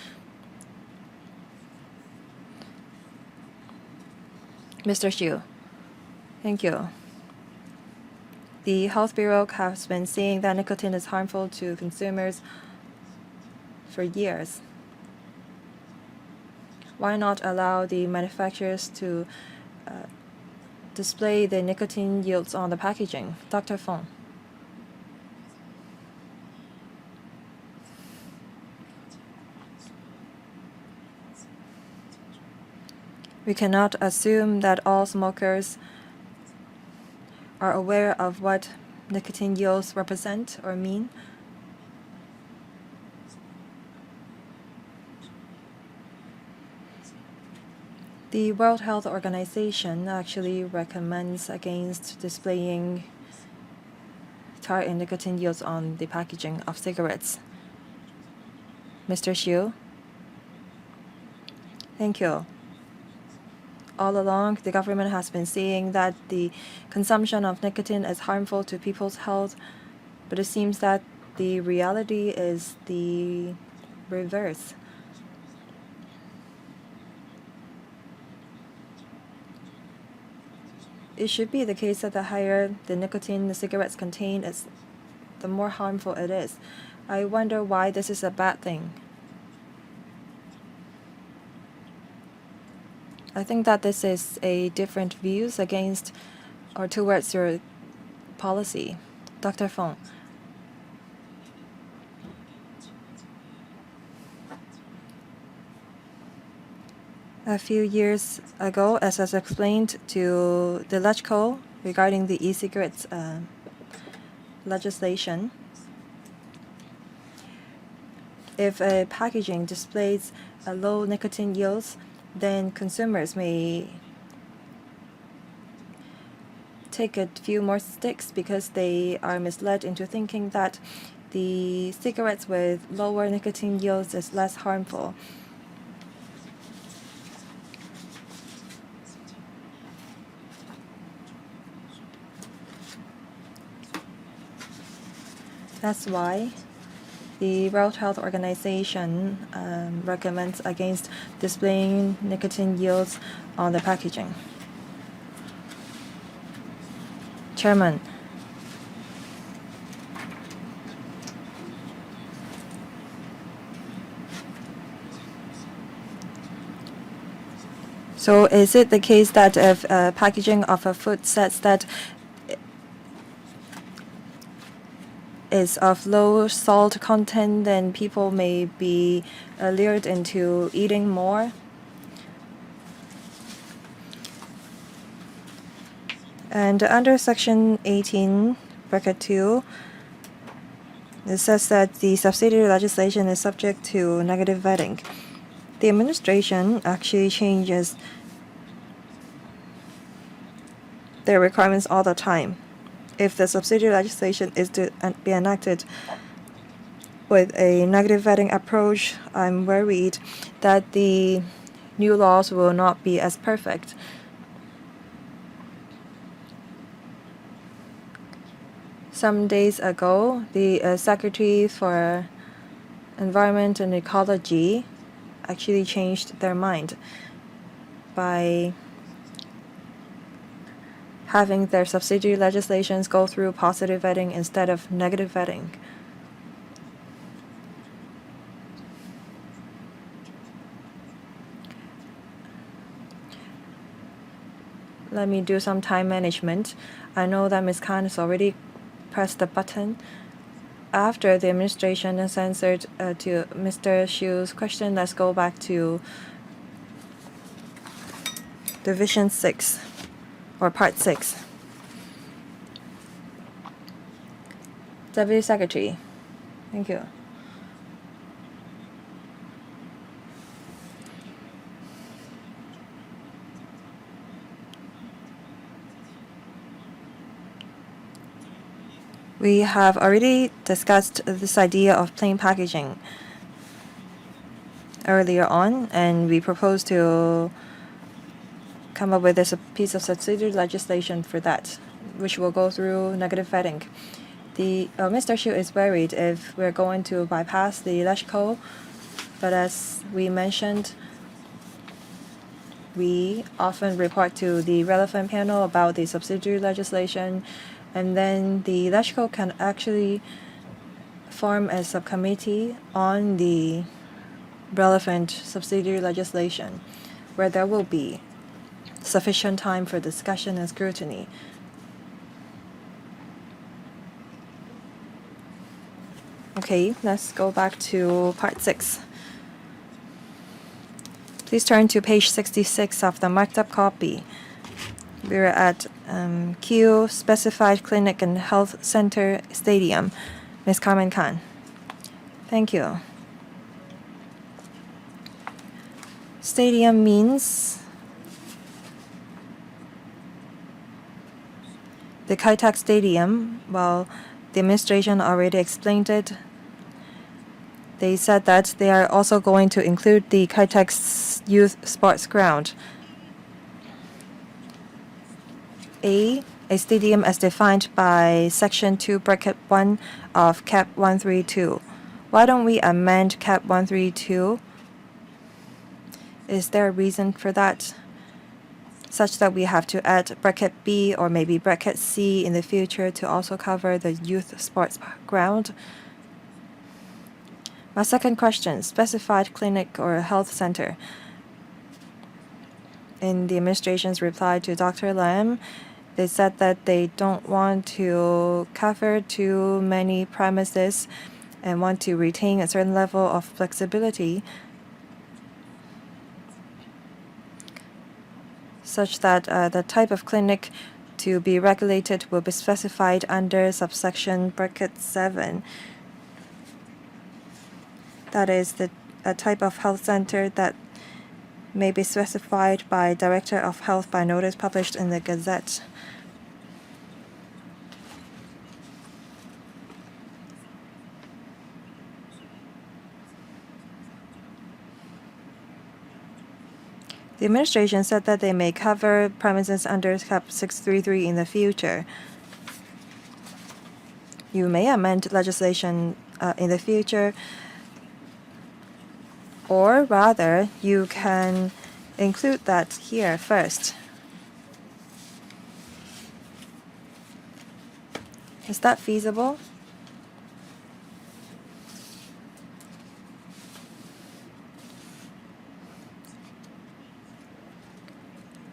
Mr. Xu, thank you. The Health Bureau has been saying that nicotine is harmful to consumers for years. Why not allow the manufacturers to display the nicotine yields on the packaging? Dr. Feng. We cannot assume that all smokers are aware of what nicotine yields represent or mean. The World Health Organization actually recommends against displaying tar and nicotine yields on the packaging of cigarettes. Mr. Xu? Thank you. All along, the government has been saying that the consumption of nicotine is harmful to people's health, but it seems that the reality is the reverse. It should be the case that the higher the nicotine the cigarettes contain, the more harmful it is. I wonder why this is a bad thing. I think that this is a different views against or towards your policy. Dr. Feng. A few years ago, as I explained to the LegCo regarding the e-cigarettes legislation, if a packaging displays a low nicotine yields, then consumers may take a few more sticks because they are misled into thinking that the cigarettes with lower nicotine yields is less harmful. That's why the World Health Organization recommends against displaying nicotine yields on the packaging. Chairman. So is it the case that if packaging of a food says that is of low salt content, then people may be lured into eating more? And under Section 18, bracket 2, it says that the subsidiary legislation is subject to negative vetting. The administration actually changes their requirements all the time. If the subsidiary legislation is to be enacted with a negative vetting approach, I'm worried that the new laws will not be as perfect. Some days ago, the Secretary for Environment and Ecology actually changed their mind by having their subsidiary legislations go through positive vetting instead of negative vetting. Let me do some time management. I know that Ms. Khan has already pressed the button. After the administration has answered to Mr. Xu's question, let's go back to Division 6, or Part 6. Deputy Secretary, thank you. We have already discussed this idea of plain packaging earlier on, and we propose to come up with this piece of subsidiary legislation for that, which will go through negative vetting. Mr. Xu is worried if we're going to bypass the LegCo, but as we mentioned, we often report to the relevant panel about the subsidiary legislation, and then the LegCo can actually form a subcommittee on the relevant subsidiary legislation, where there will be sufficient time for discussion and scrutiny. Okay, let's go back to Part 6. Please turn to page 66 of the marked up copy. We're at Q, Specified Clinic and Health Center Stadium. Ms. Carmen Khan. Thank you. Stadium means the Kai-Tak Stadium. Well, the administration already explained it. They said that they are also going to include the Kai-Tak's youth sports ground. A stadium as defined by Section 2, Bracket 1 of Cap 132. Why don't we amend Cap 132? Is there a reason for that? Such that we have to add Bracket B or maybe Bracket C in the future to also cover the youth sports ground? My second question, specified clinic or health center. In the administration's reply to Dr. Lam, they said that they don't want to cover too many premises and want to retain a certain level of flexibility such that the type of clinic to be regulated will be specified under subsection bracket 7. That is a type of health center that may be specified by Director of Health by notice published in the Gazette. The administration said that they may cover premises under Cap 633 in the future. You may amend legislation in the future, or rather, you can include that here first. Is that feasible?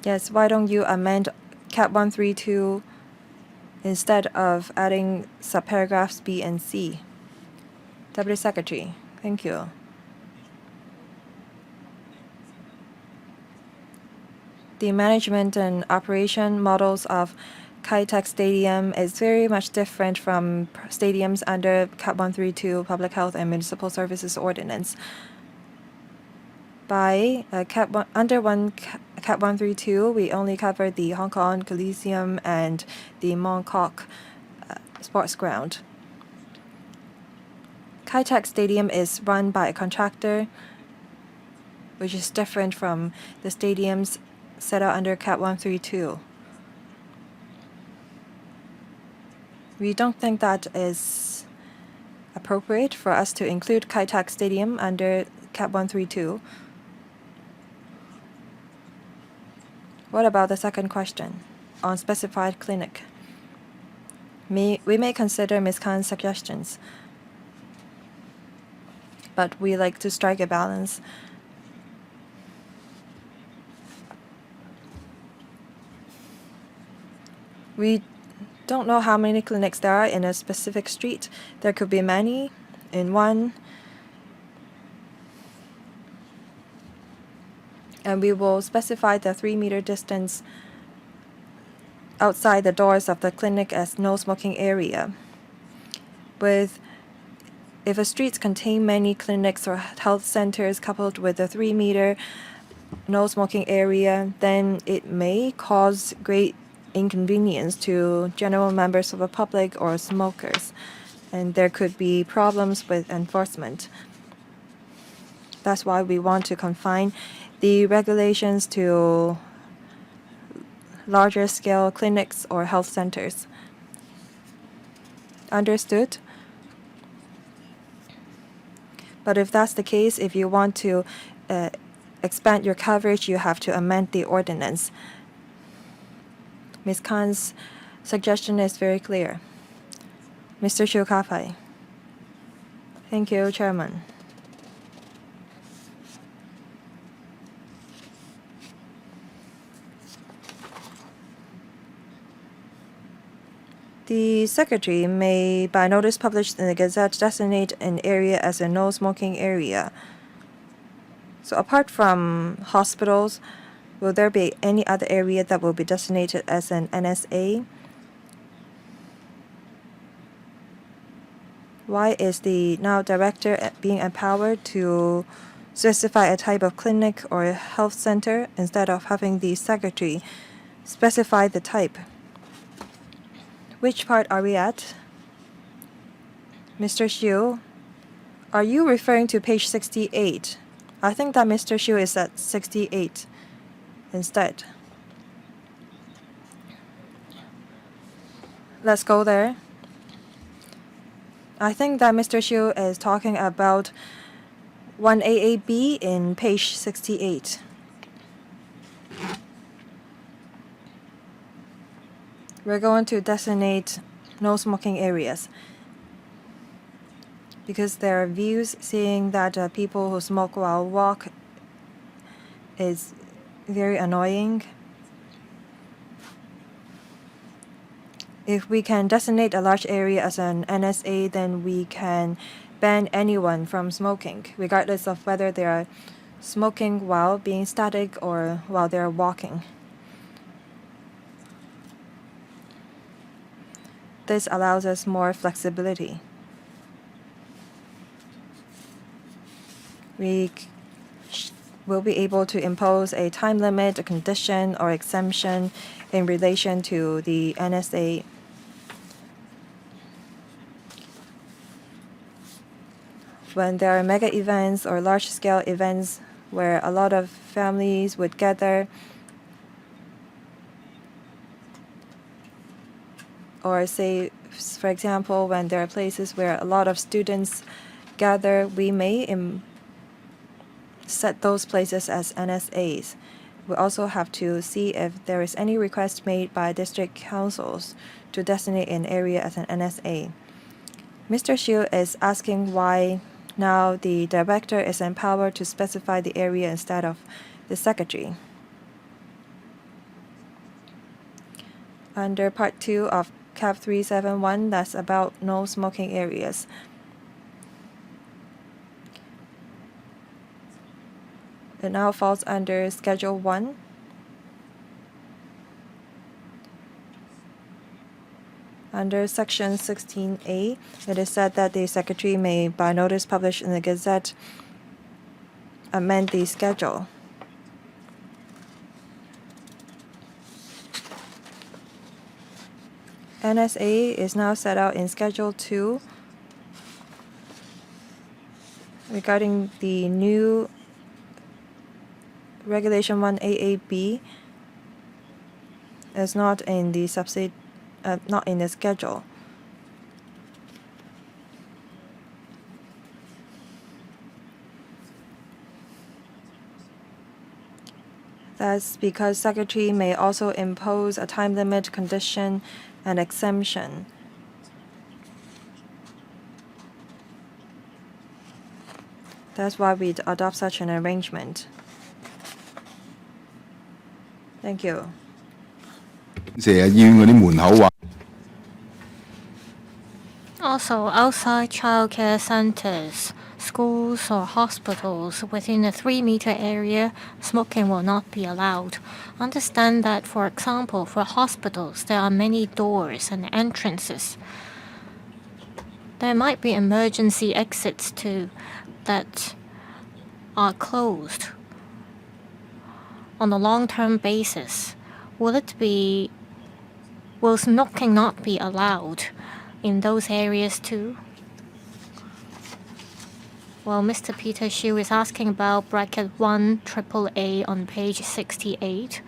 Yes, why don't you amend Cap 132 instead of adding subparagraphs B and C? Deputy Secretary, thank you. The management and operation models of Kai-Tak Stadium is very much different from stadiums under Cap 132 Public Health and Municipal Services Ordinance. By Cap 132, we only covered the Hong Kong Coliseum and the Mong Kok sports ground. Kai-Tak Stadium is run by a contractor, which is different from the stadiums set out under Cap 132. We don't think that is appropriate for us to include Kai Tak Stadium under Cap 132. What about the second question on specified clinic? We may consider Ms. Khan's suggestions, but we like to strike a balance. We don't know how many clinics there are in a specific street. There could be many in one. And we will specify the 3-meter distance outside the doors of the clinic as no smoking area. If a street contains many clinics or health centers coupled with a 3-meter no smoking area, then it may cause great inconvenience to general members of the public or smokers, and there could be problems with enforcement. That's why we want to confine the regulations to larger scale clinics or health centers. Understood? But if that's the case, if you want to expand your coverage, you have to amend the ordinance. Ms. Khan's suggestion is very clear. Mr. Chiu Ka-fai. Thank you, Chairman. The Secretary may, by notice published in the Gazette, designate an area as a no-smoking area. So apart from hospitals, will there be any other area that will be designated as an NSA? Why is the now director being empowered to specify a type of clinic or a health center instead of having the Secretary specify the type? Which part are we at? Mr. Xiu, are you referring to page 68? I think that Mr. Xiu is at 68 instead. Let's go there. I think that Mr. Xiu is talking about 1AAB in page 68. We're going to designate no smoking areas because there are views saying that people who smoke while walk is very annoying. If we can designate a large area as an NSA, then we can ban anyone from smoking, regardless of whether they are smoking while being static or while they're walking. This allows us more flexibility. We will be able to impose a time limit, a condition, or exemption in relation to the NSA. When there are mega events or large-scale events where a lot of families would gather, or say, for example, when there are places where a lot of students gather, we may set those places as NSAs. We also have to see if there is any request made by district councils to designate an area as an NSA. Mr. Xiu is asking why now the director is empowered to specify the area instead of the secretary. Under Part 2 of Cap 371, that's about no smoking areas. It now falls under Schedule 1. Under Section 16A, it is said that the Secretary may, by notice published in the Gazette, amend the schedule. NSA is now set out in Schedule 2 regarding the new Regulation 1AAB is not in the schedule. That's because Secretary may also impose a time limit, condition, and exemption. That's why we adopt such an arrangement. Thank you. 成日醫院嗰啲門口話。 Also, outside childcare centers, schools or hospitals within a 3-meter area, smoking will not be allowed. Understand that, for example, for hospitals, there are many doors and entrances. There might be emergency exits too that are closed. On a long-term basis, will smoking not be allowed in those areas too? Well, Mr. Peter Xu is asking about bracket 1 AAA on page 68.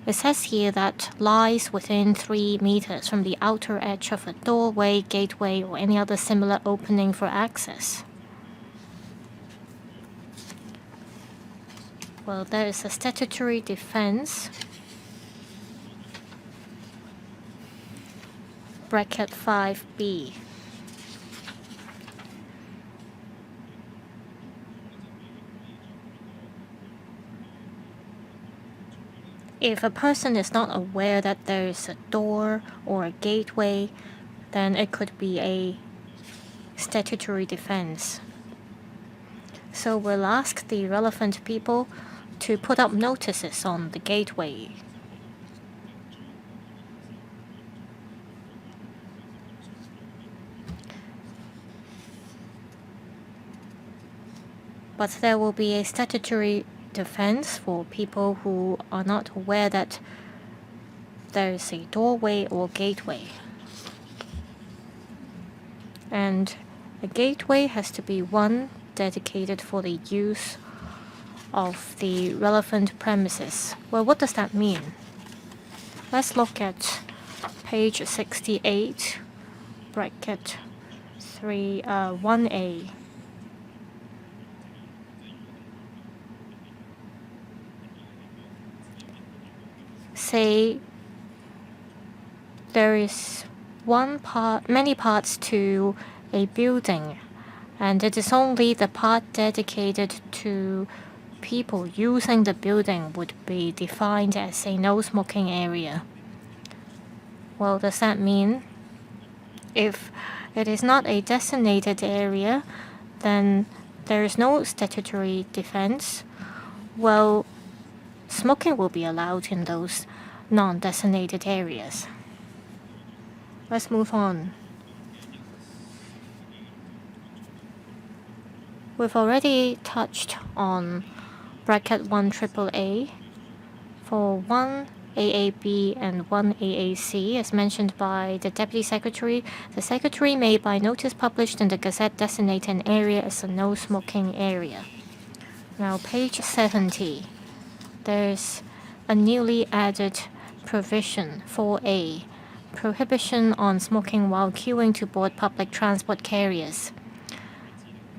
It says here that lies within 3 meters from the outer edge of a doorway, gateway, or any other similar opening for access. Well, there is a statutory defense. Bracket 5B. If a person is not aware that there is a door or a gateway, then it could be a statutory defense. So we'll ask the relevant people to put up notices on the gateway. But there will be a statutory defense for people who are not aware that there is a doorway or gateway. And a gateway has to be one dedicated for the use of the relevant premises. Well, what does that mean? Let's look at page 68, bracket 1A. Say there is many parts to a building, and it is only the part dedicated to people using the building would be defined as a no smoking area. Well, does that mean if it is not a designated area, then there is no statutory defense? Well, smoking will be allowed in those non-designated areas. Let's move on. We've already touched on bracket 1 AAA. For 1 AAB and 1 AAC, as mentioned by the Deputy Secretary, the Secretary may, by notice published in the Gazette, designate an area as a no smoking area. Now, page 70. There's a newly added provision 4A, prohibition on smoking while queuing to board public transport carriers.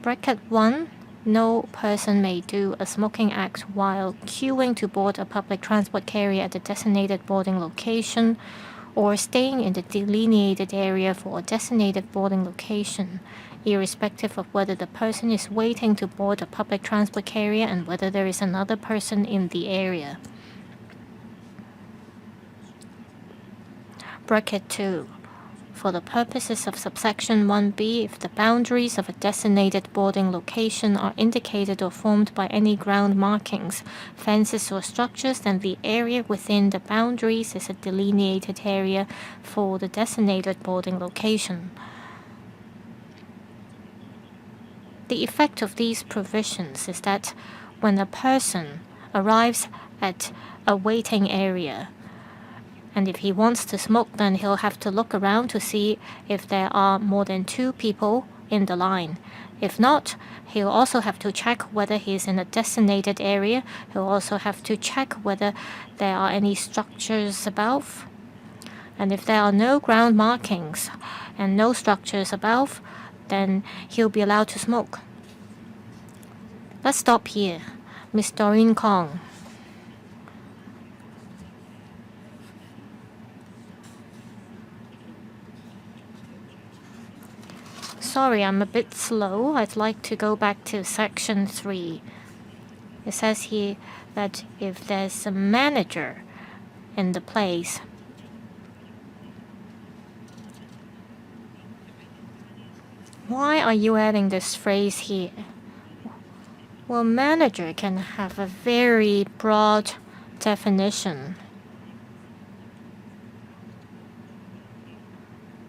Bracket 1, no person may do a smoking act while queuing to board a public transport carrier at a designated boarding location or staying in the delineated area for a designated boarding location, irrespective of whether the person is waiting to board a public transport carrier and whether there is another person in the area. Bracket 2. For the purposes of subsection 1b, if the boundaries of a designated boarding location are indicated or formed by any ground markings, fences, or structures, then the area within the boundaries is a delineated area for the designated boarding location. The effect of these provisions is that when a person arrives at a waiting area, and if he wants to smoke, then he'll have to look around to see if there are more than 2 people in the line. If not, he'll also have to check whether he's in a designated area. He'll also have to check whether there are any structures above. And if there are no ground markings and no structures above, then he'll be allowed to smoke. Let's stop here. Ms. Doreen Kong. sorry, I'm a bit slow. I'd like to go back to section 3. It says here that if there's a manager in the place, why are you adding this phrase here? Well, manager can have a very broad definition.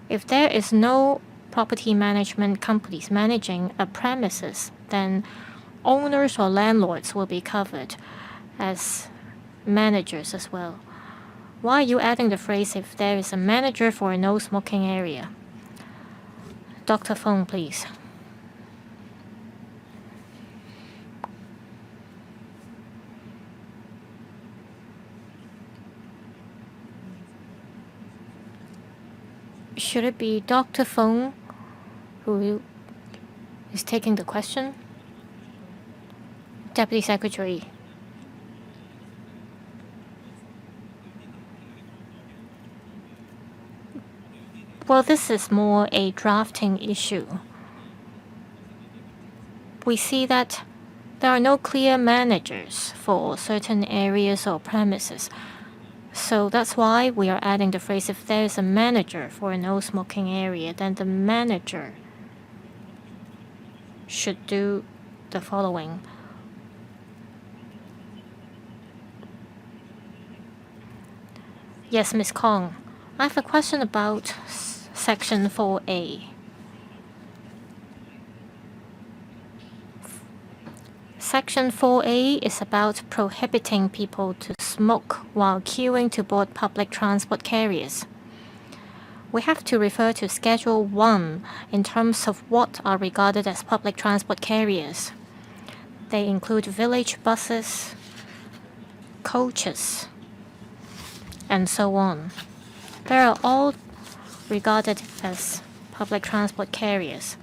If there is no property management companies managing a premises, then owners or landlords will be covered as managers as well. Why are you adding the phrase if there is a manager for a no smoking area? Dr. Feng, please. Should it be Dr. Feng who is taking the question? Deputy Secretary. Well, this is more a drafting issue. We see that there are no clear managers for certain areas or premises. So that's why we are adding the phrase if there is a manager for a no smoking area, then the manager should do the following. Yes, Ms. Kong. I have a question about section 4A. Section 4A is about prohibiting people to smoke while queuing to board public transport carriers. We have to refer to Schedule 1 in terms of what are regarded as public transport carriers. They include village buses, coaches, and so on. They are all regarded as public transport carriers.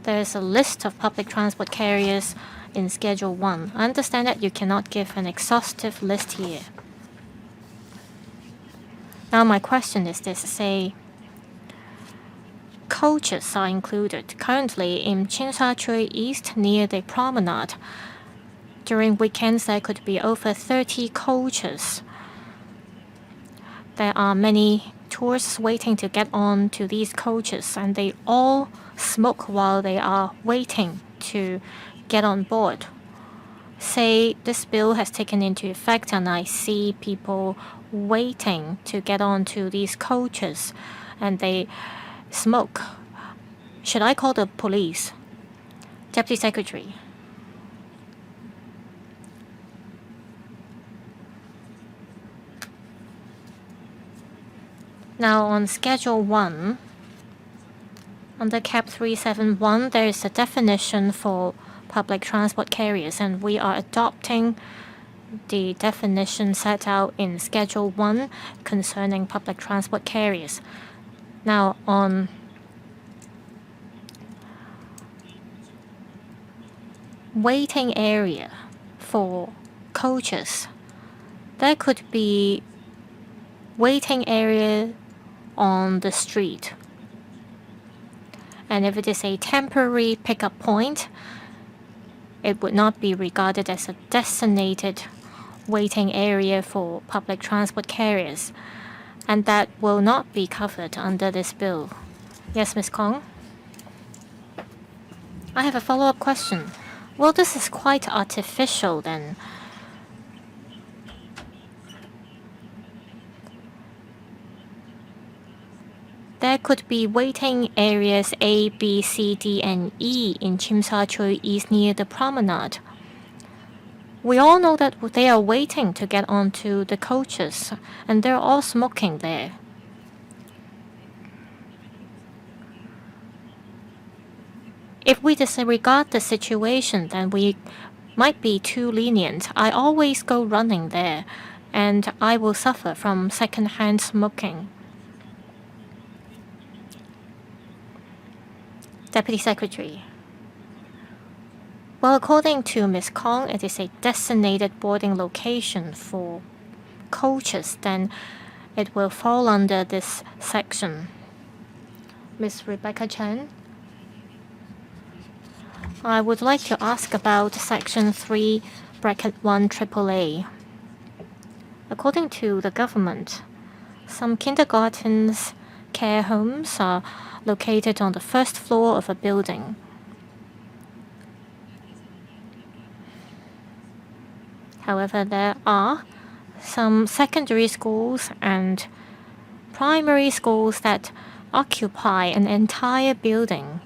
There is a list of public transport carriers in Schedule 1. I understand that you cannot give an exhaustive list here. Now my question is this, say, coaches are included. Currently in Tsim Sha Tsui East near the promenade, during weekends there could be over 30 coaches. There are many tourists waiting to get on to these coaches, and they all smoke while they are waiting to get on board. Say this bill has taken into effect and I see people waiting to get on to these coaches and they smoke. Should I call the police? Deputy Secretary. Now on Schedule 1, under Cap 371, there is a definition for public transport carriers, and we are adopting the definition set out in Schedule 1 concerning public transport carriers. Now on waiting area for coaches, there could be waiting area on the street. And if it is a temporary pickup point, it would not be regarded as a designated waiting area for public transport carriers, and that will not be covered under this bill. Yes, Ms. Kong? I have a follow-up question. Well, this is quite artificial then. There could be waiting areas A, B, C, D, and E in Tsim Sha Tsui East near the promenade. We all know that they are waiting to get onto the coaches, and they're all smoking there. If we disregard the situation, then we might be too lenient. I always go running there, and I will suffer from second-hand smoking. Deputy Secretary. Well, according to Ms. Kong, it is a designated boarding location for coaches, then it will fall under this section. Ms. Rebecca Chen. I would like to ask about Section 3, Bracket 1 AAA. According to the government, some kindergartens, care homes are located on the first floor of a building. However, there are some secondary schools and primary schools that occupy an entire building.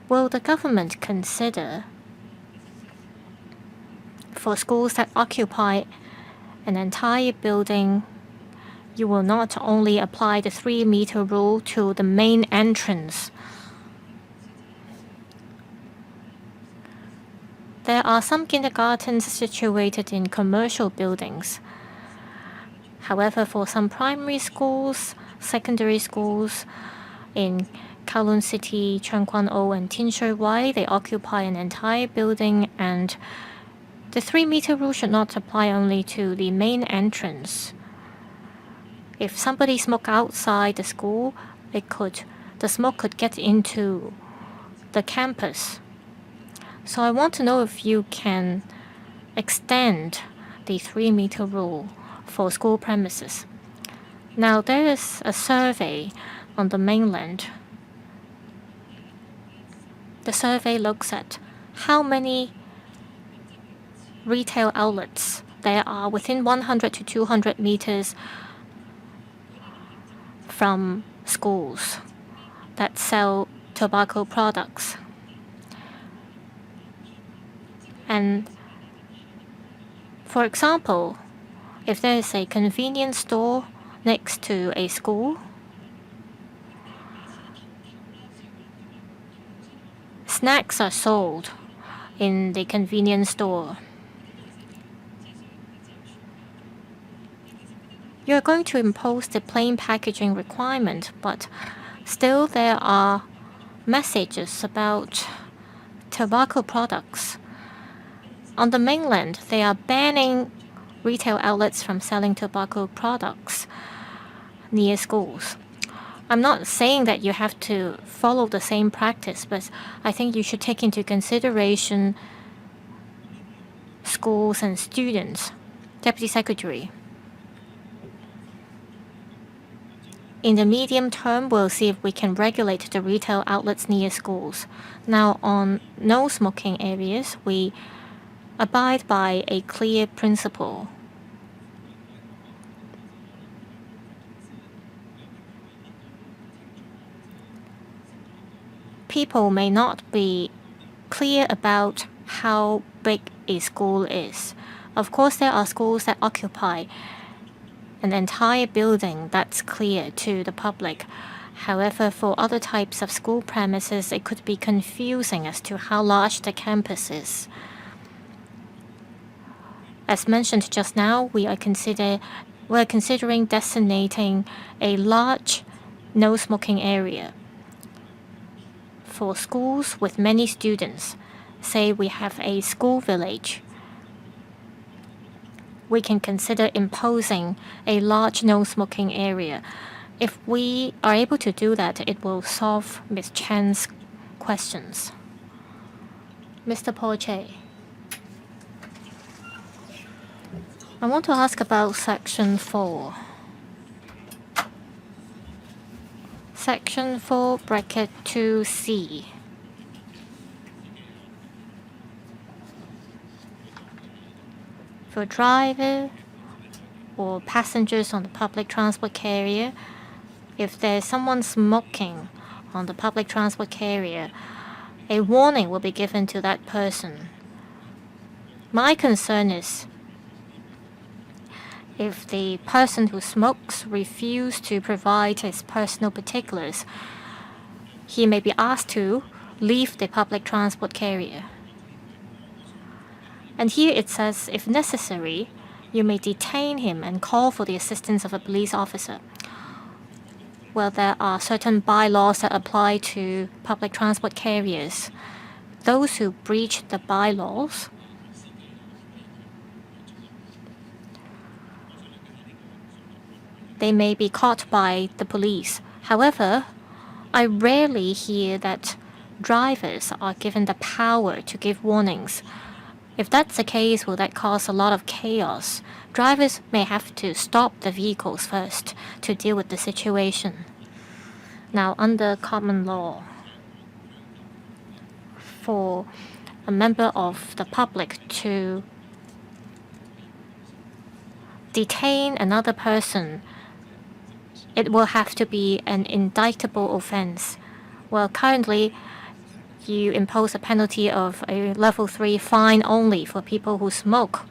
Will the government consider for schools that occupy an entire building, you will not only apply the 3-meter rule to the main entrance? There are some kindergartens situated in commercial buildings. However, for some primary schools, secondary schools in Kowloon City, Cheung Kwan O, and Tin Shui Wai, they occupy an entire building, and the 3-meter rule should not apply only to the main entrance. If somebody smokes outside the school, the smoke could get into the campus. So I want to know if you can extend the 3-meter rule for school premises. Now, there is a survey on the mainland. The survey looks at how many retail outlets there are within 100 to 200 meters from schools that sell tobacco products. And for example, if there is a convenience store next to a school, snacks are sold in the convenience store. You're going to impose the plain packaging requirement, but still there are messages about tobacco products. On the mainland, they are banning retail outlets from selling tobacco products near schools. I'm not saying that you have to follow the same practice, but I think you should take into consideration schools and students. Deputy Secretary. In the medium term, we'll see if we can regulate the retail outlets near schools. Now, on no smoking areas, we abide by a clear principle. People may not be clear about how big a school is. Of course, there are schools that occupy an entire building that's clear to the public. However, for other types of school premises, it could be confusing as to how large the campus is. As mentioned just now, we're considering designating a large no-smoking area for schools with many students. Say we have a school village. We can consider imposing a large no-smoking area. If we are able to do that, it will solve Ms. Chen's questions. Mr. Paul Che. I want to ask about Section 4. Section 4, bracket 2C. For driver or passengers on the public transport carrier, if there's someone smoking on the public transport carrier, a warning will be given to that person. My concern is if the person who smokes refuses to provide his personal particulars, he may be asked to leave the public transport carrier. And here it says, if necessary, you may detain him and call for the assistance of a police officer. Well, there are certain bylaws that apply to public transport carriers. Those who breach the bylaws they may be caught by the police. However, I rarely hear that drivers are given the power to give warnings. If that's the case, will that cause a lot of chaos? Drivers may have to stop the vehicles first to deal with the situation. Now, under common law, for a member of the public to detain another person, it will have to be an indictable offense. Well, currently, you impose a penalty of a level 3 fine only for people who smoke.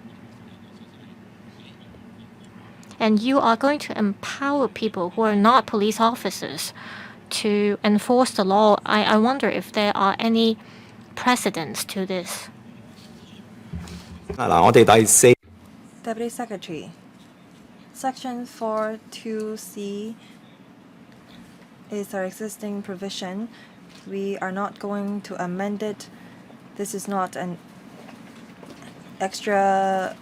And you are going to empower people who are not police officers to enforce the law. I wonder if there are any precedents to this. 嗱，我哋第四 Deputy Secretary, Section 42C is our existing provision. We are not going to amend it. This is not an extra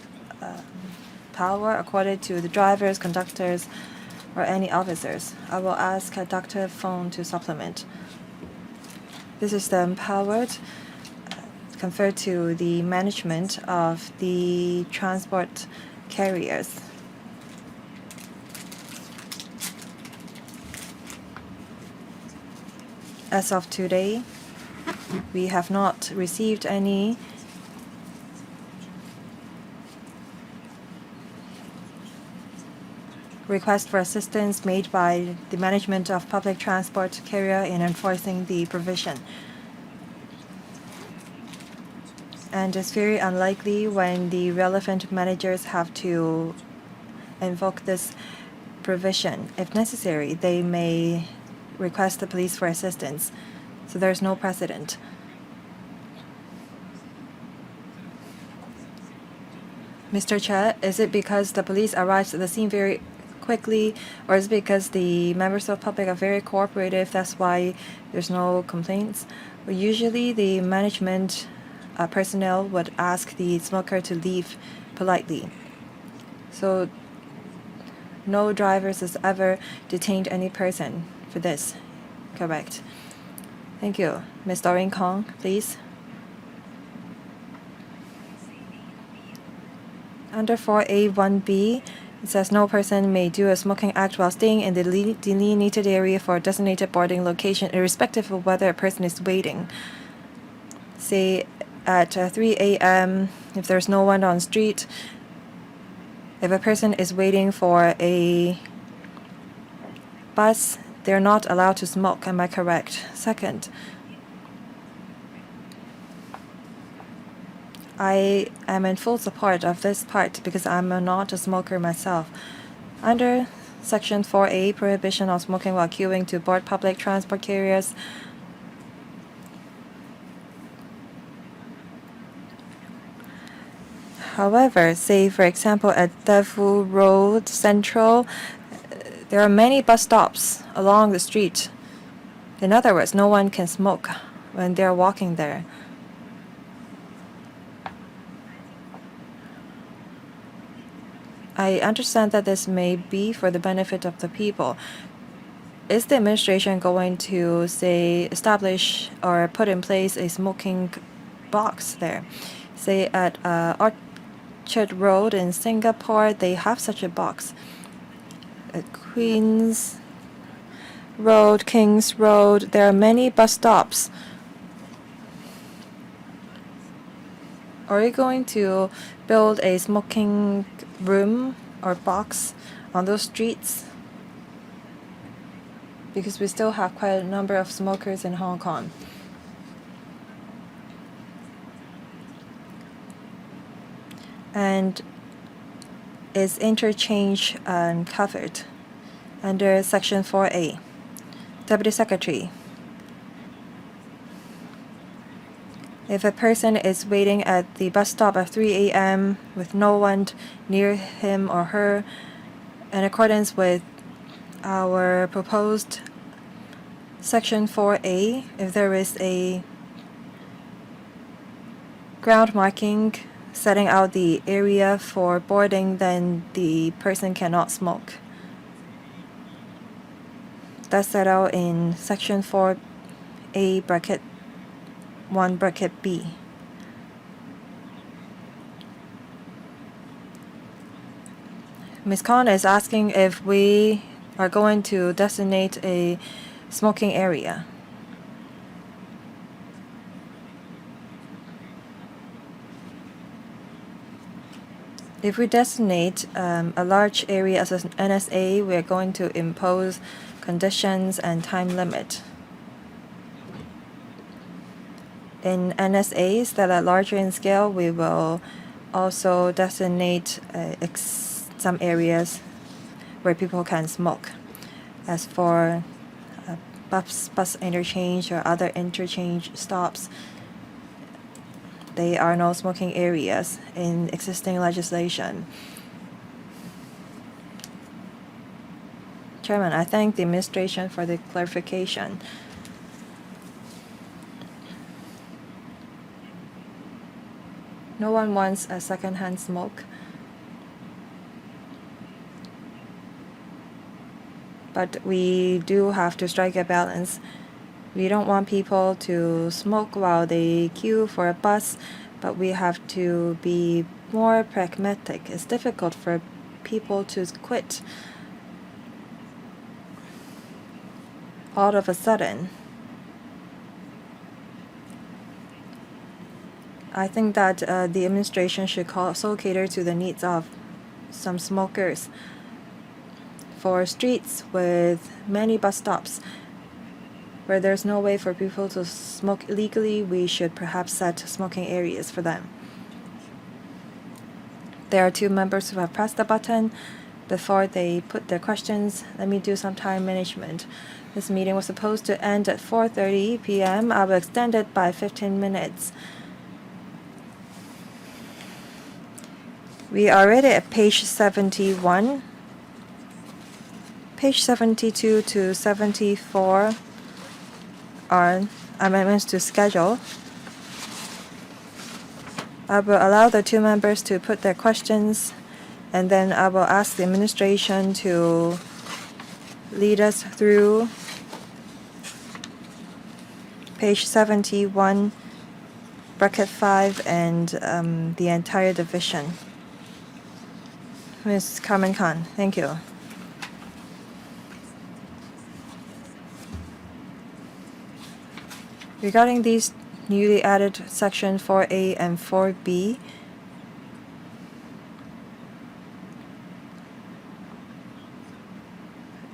power accorded to the drivers, conductors, or any officers. I will ask Dr. Fong to supplement. This is the empowered conferred to the management of the transport carriers. As of today, we have not received any request for assistance made by the management of public transport carrier in enforcing the provision. And it's very unlikely when the relevant managers have to invoke this provision. If necessary, they may request the police for assistance. So there's no precedent. Mr. Chair, is it because the police arrives at the scene very quickly, or is it because the members of the public are very cooperative? That's why there's no complaints. Well, usually the management personnel would ask the smoker to leave politely. So no drivers has ever detained any person for this. Correct. Thank you. Ms. Doreen Kong, please. Under 4A1B, it says no person may do a smoking act while staying in the delineated area for a designated boarding location, irrespective of whether a person is waiting. Say at 3 a.m., if there's no one on street, if a person is waiting for a bus, they're not allowed to smoke. Am I correct? Second, I am in full support of this part because I'm not a smoker myself. Under Section 4A, prohibition of smoking while queuing to board public transport carriers, however, say for example at Defu Road Central, there are many bus stops along the street. In other words, no one can smoke when they're walking there. I understand that this may be for the benefit of the people. Is the administration going to, say, establish or put in place a smoking box there? Say at Orchard Road in Singapore, they have such a box. At Queens Road, Kings Road, there are many bus stops. Are you going to build a smoking room or box on those streets? Because we still have quite a number of smokers in Hong Kong. And is interchange covered under Section 4A? Deputy Secretary, if a person is waiting at the bus stop at 3 a.m. with no one near him or her, in accordance with our proposed Section 4A, if there is a ground marking setting out the area for boarding, then the person cannot smoke. That's set out in Section 4A bracket 1 bracket B. Ms. Khan is asking if we are going to designate a smoking area. If we designate a large area as an NSA, we are going to impose conditions and time limit. In NSAs that are larger in scale, we will also designate some areas where people can smoke. As for bus interchange or other interchange stops, they are no smoking areas in existing legislation. Chairman, I thank the administration for the clarification. No one wants a secondhand smoke. But we do have to strike a balance. We don't want people to smoke while they queue for a bus, but we have to be more pragmatic. It's difficult for people to quit all of a sudden. I think that the administration should also cater to the needs of some smokers. For streets with many bus stops, where there's no way for people to smoke legally, we should perhaps set smoking areas for them. There are 2 members who have pressed the button. Before they put their questions, let me do some time management. This meeting was supposed to end at 4:30 p.m. I will extend it by 15 minutes. We are already at page 71. Page 72 to 74 are amendments to schedule. I will allow the 2 members to put their questions, and then I will ask the administration to lead us through page 71, bracket 5, and the entire division. Ms. Carmen Khan, thank you. Regarding these newly added section 4A and 4B,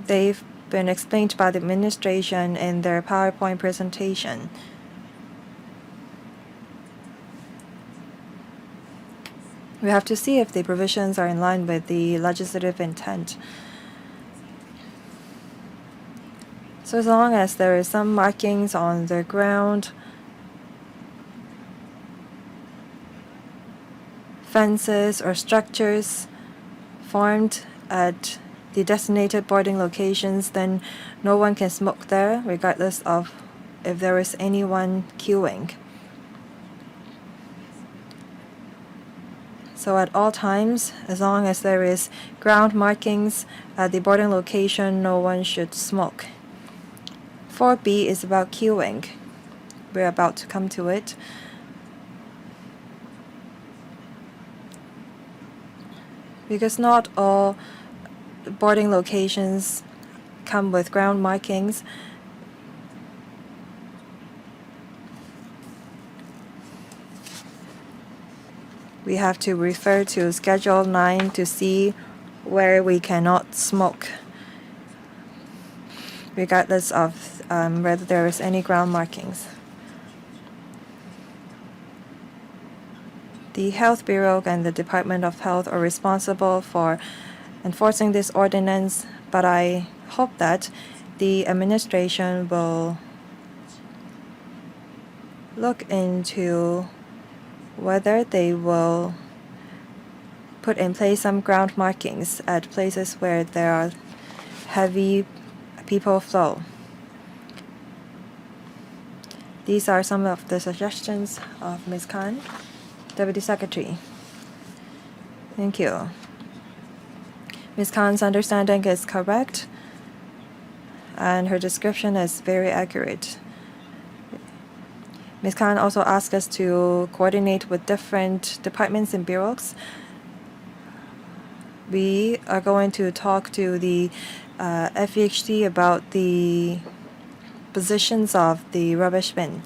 they've been explained by the administration in their PowerPoint presentation. We have to see if the provisions are in line with the legislative intent. So as long as there is some markings on the ground, fences or structures formed at the designated boarding locations, then no one can smoke there, regardless of if there is anyone queuing. So at all times, as long as there is ground markings at the boarding location, no one should smoke. 4B is about queuing. We're about to come to it. Because not all boarding locations come with ground markings, we have to refer to Schedule 9 to see where we cannot smoke, regardless of whether there is any ground markings. The Health Bureau and the Department of Health are responsible for enforcing this ordinance, but I hope that the administration will look into whether they will put in place some ground markings at places where there are heavy people flow. These are some of the suggestions of Ms. Khan. Deputy Secretary. Thank you. Ms. Khan's understanding is correct. and her description is very accurate. Ms. Khan also asked us to coordinate with different departments and bureaus. We are going to talk to the FEHD about the positions of the rubbish bin.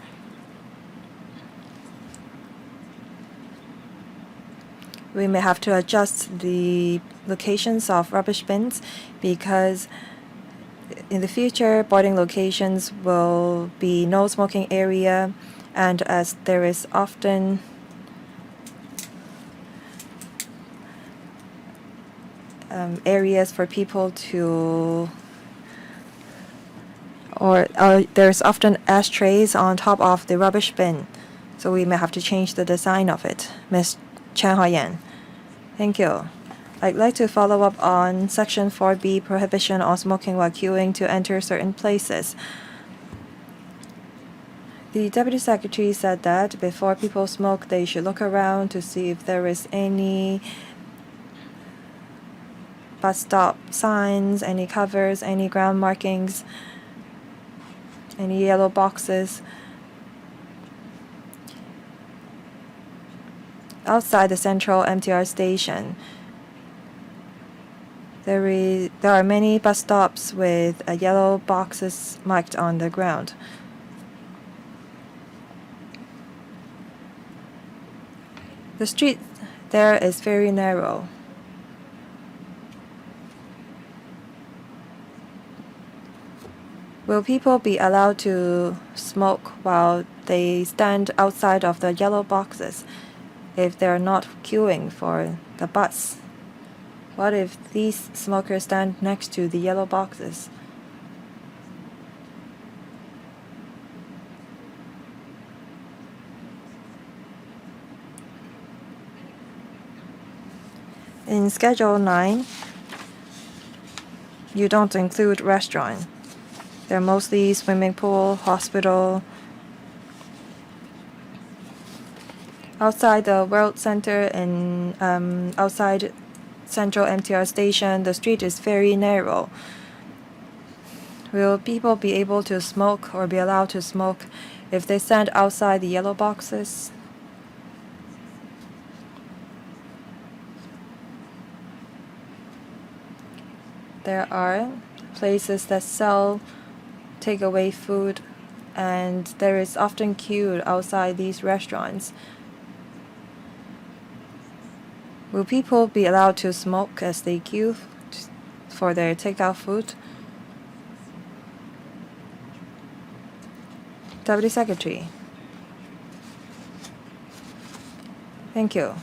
We may have to adjust the locations of rubbish bins because in the future, boarding locations will be no smoking area, and as there is often areas for people to, or there's often ashtrays on top of the rubbish bin, so we may have to change the design of it. Ms. Chen Hao-yan. Thank you. I'd like to follow up on Section 4B, prohibition on smoking while queuing to enter certain places. The Deputy Secretary said that before people smoke, they should look around to see if there is any bus stop signs, any covers, any ground markings, any yellow boxes. Outside the central MTR station, there are many bus stops with yellow boxes marked on the ground. The street there is very narrow. Will people be allowed to smoke while they stand outside of the yellow boxes if they're not queuing for the bus? What if these smokers stand next to the yellow boxes? In Schedule 9, you don't include restaurant. They're mostly swimming pool, hospital. Outside the World Center and outside Central MTR Station, the street is very narrow. Will people be able to smoke or be allowed to smoke if they stand outside the yellow boxes? There are places that sell takeaway food, and there is often queue outside these restaurants. Will people be allowed to smoke as they queue for their takeout food? Deputy Secretary. Thank you.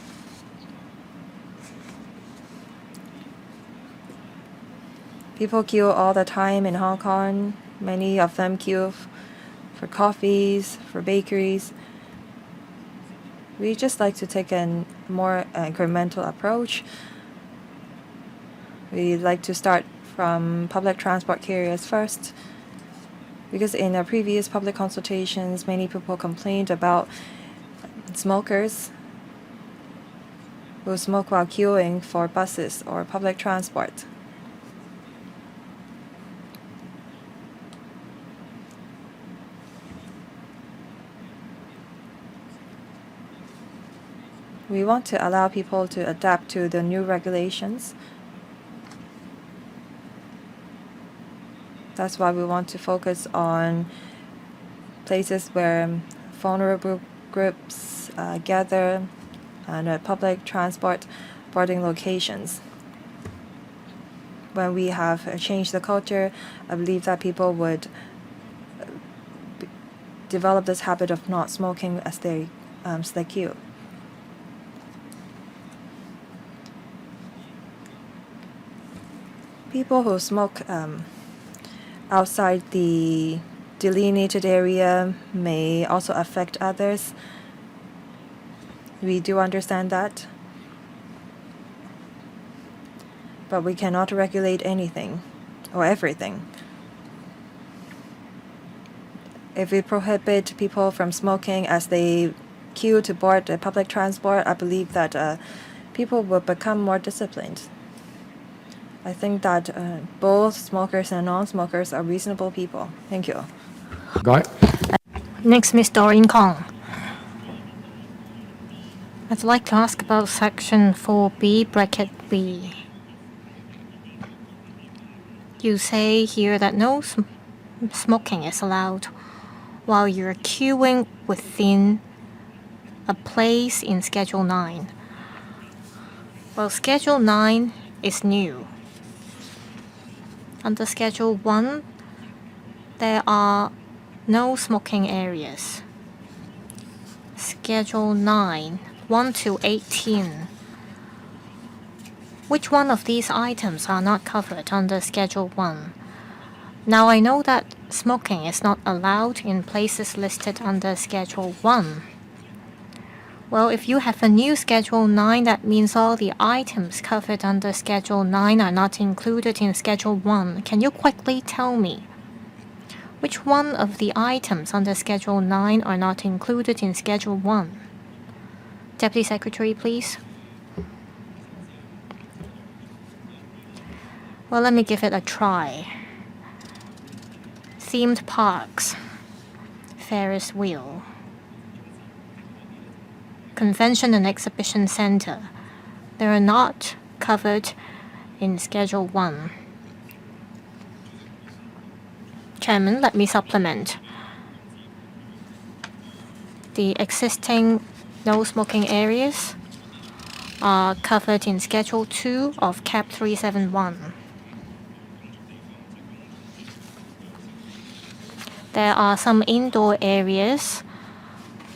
People queue all the time in Hong Kong. Many of them queue for coffees, for bakeries. We just like to take a more incremental approach. We like to start from public transport carriers first, because in our previous public consultations, many people complained about smokers who smoke while queuing for buses or public transport. We want to allow people to adapt to the new regulations. That's why we want to focus on places where vulnerable groups gather and public transport boarding locations. When we have changed the culture, I believe that people would develop this habit of not smoking as they queue. People who smoke outside the delineated area may also affect others. We do understand that. But we cannot regulate anything or everything. If we prohibit people from smoking as they queue to board the public transport, I believe that people will become more disciplined. I think that both smokers and non-smokers are reasonable people. Thank you. 唔該。 Next, Ms. Doreen Kong. I'd like to ask about Section 4B, bracket B. You say here that no smoking is allowed while you're queuing within a place in Schedule 9. Well, Schedule 9 is new. Under Schedule 1, there are no smoking areas. Schedule 9, 1 to 18. Which one of these items are not covered under Schedule 1? Now I know that smoking is not allowed in places listed under Schedule 1. Well, if you have a new Schedule 9, that means all the items covered under Schedule 9 are not included in Schedule 1. Can you quickly tell me which one of the items under Schedule 9 are not included in Schedule 1? Deputy Secretary, please. Well, let me give it a try. Themed parks, Ferris wheel, Convention and Exhibition Center. They are not covered in Schedule 1. Chairman, let me supplement. The existing no smoking areas are covered in Schedule 2 of Cap 371. There are some indoor areas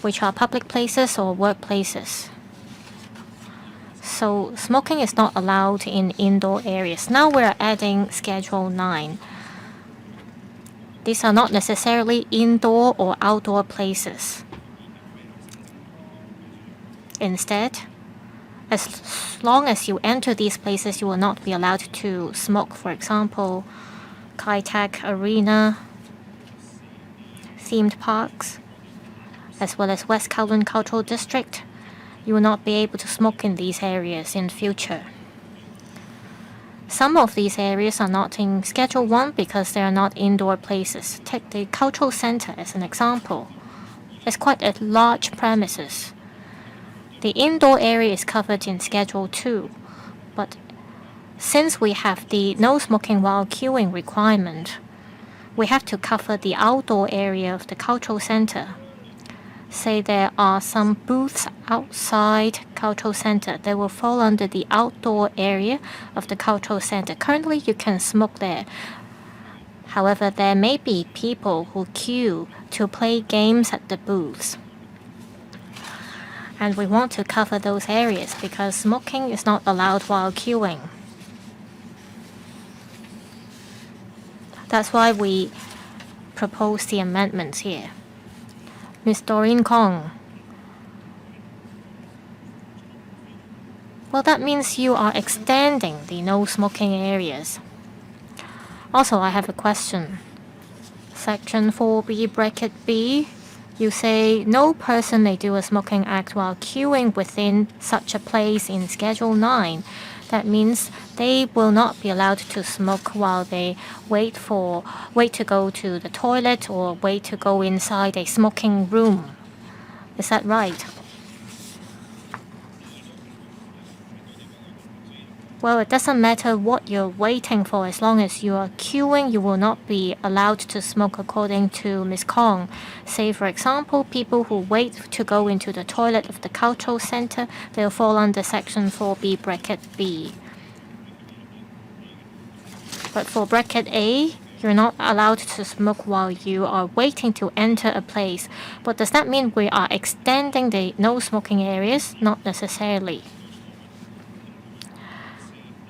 which are public places or workplaces. So smoking is not allowed in indoor areas. Now we're adding Schedule 9. These are not necessarily indoor or outdoor places. Instead, as long as you enter these places, you will not be allowed to smoke. For example, Kai Tak Arena, themed parks, as well as West Kowloon Cultural District. You will not be able to smoke in these areas in future. Some of these areas are not in Schedule 1 because they are not indoor places. Take the Cultural Center as an example. It's quite a large premises. The indoor area is covered in Schedule 2, but since we have the no smoking while queuing requirement, we have to cover the outdoor area of the cultural center. Say there are some booths outside cultural center. They will fall under the outdoor area of the cultural center. Currently, you can smoke there. However, there may be people who queue to play games at the booths. And we want to cover those areas because smoking is not allowed while queuing. That's why we propose the amendments here. Ms. Doreen Kong. Well, that means you are extending the no smoking areas. Also, I have a question. Section 4B, bracket B, you say no person may do a smoking act while queuing within such a place in Schedule 9. That means they will not be allowed to smoke while they wait to go to the toilet or wait to go inside a smoking room. Is that right? Well, it doesn't matter what you're waiting for. As long as you are queuing, you will not be allowed to smoke according to Ms. Kong. Say, for example, people who wait to go into the toilet of the cultural center, they'll fall under Section 4B, bracket B. But for bracket A, you're not allowed to smoke while you are waiting to enter a place. But does that mean we are extending the no smoking areas? Not necessarily.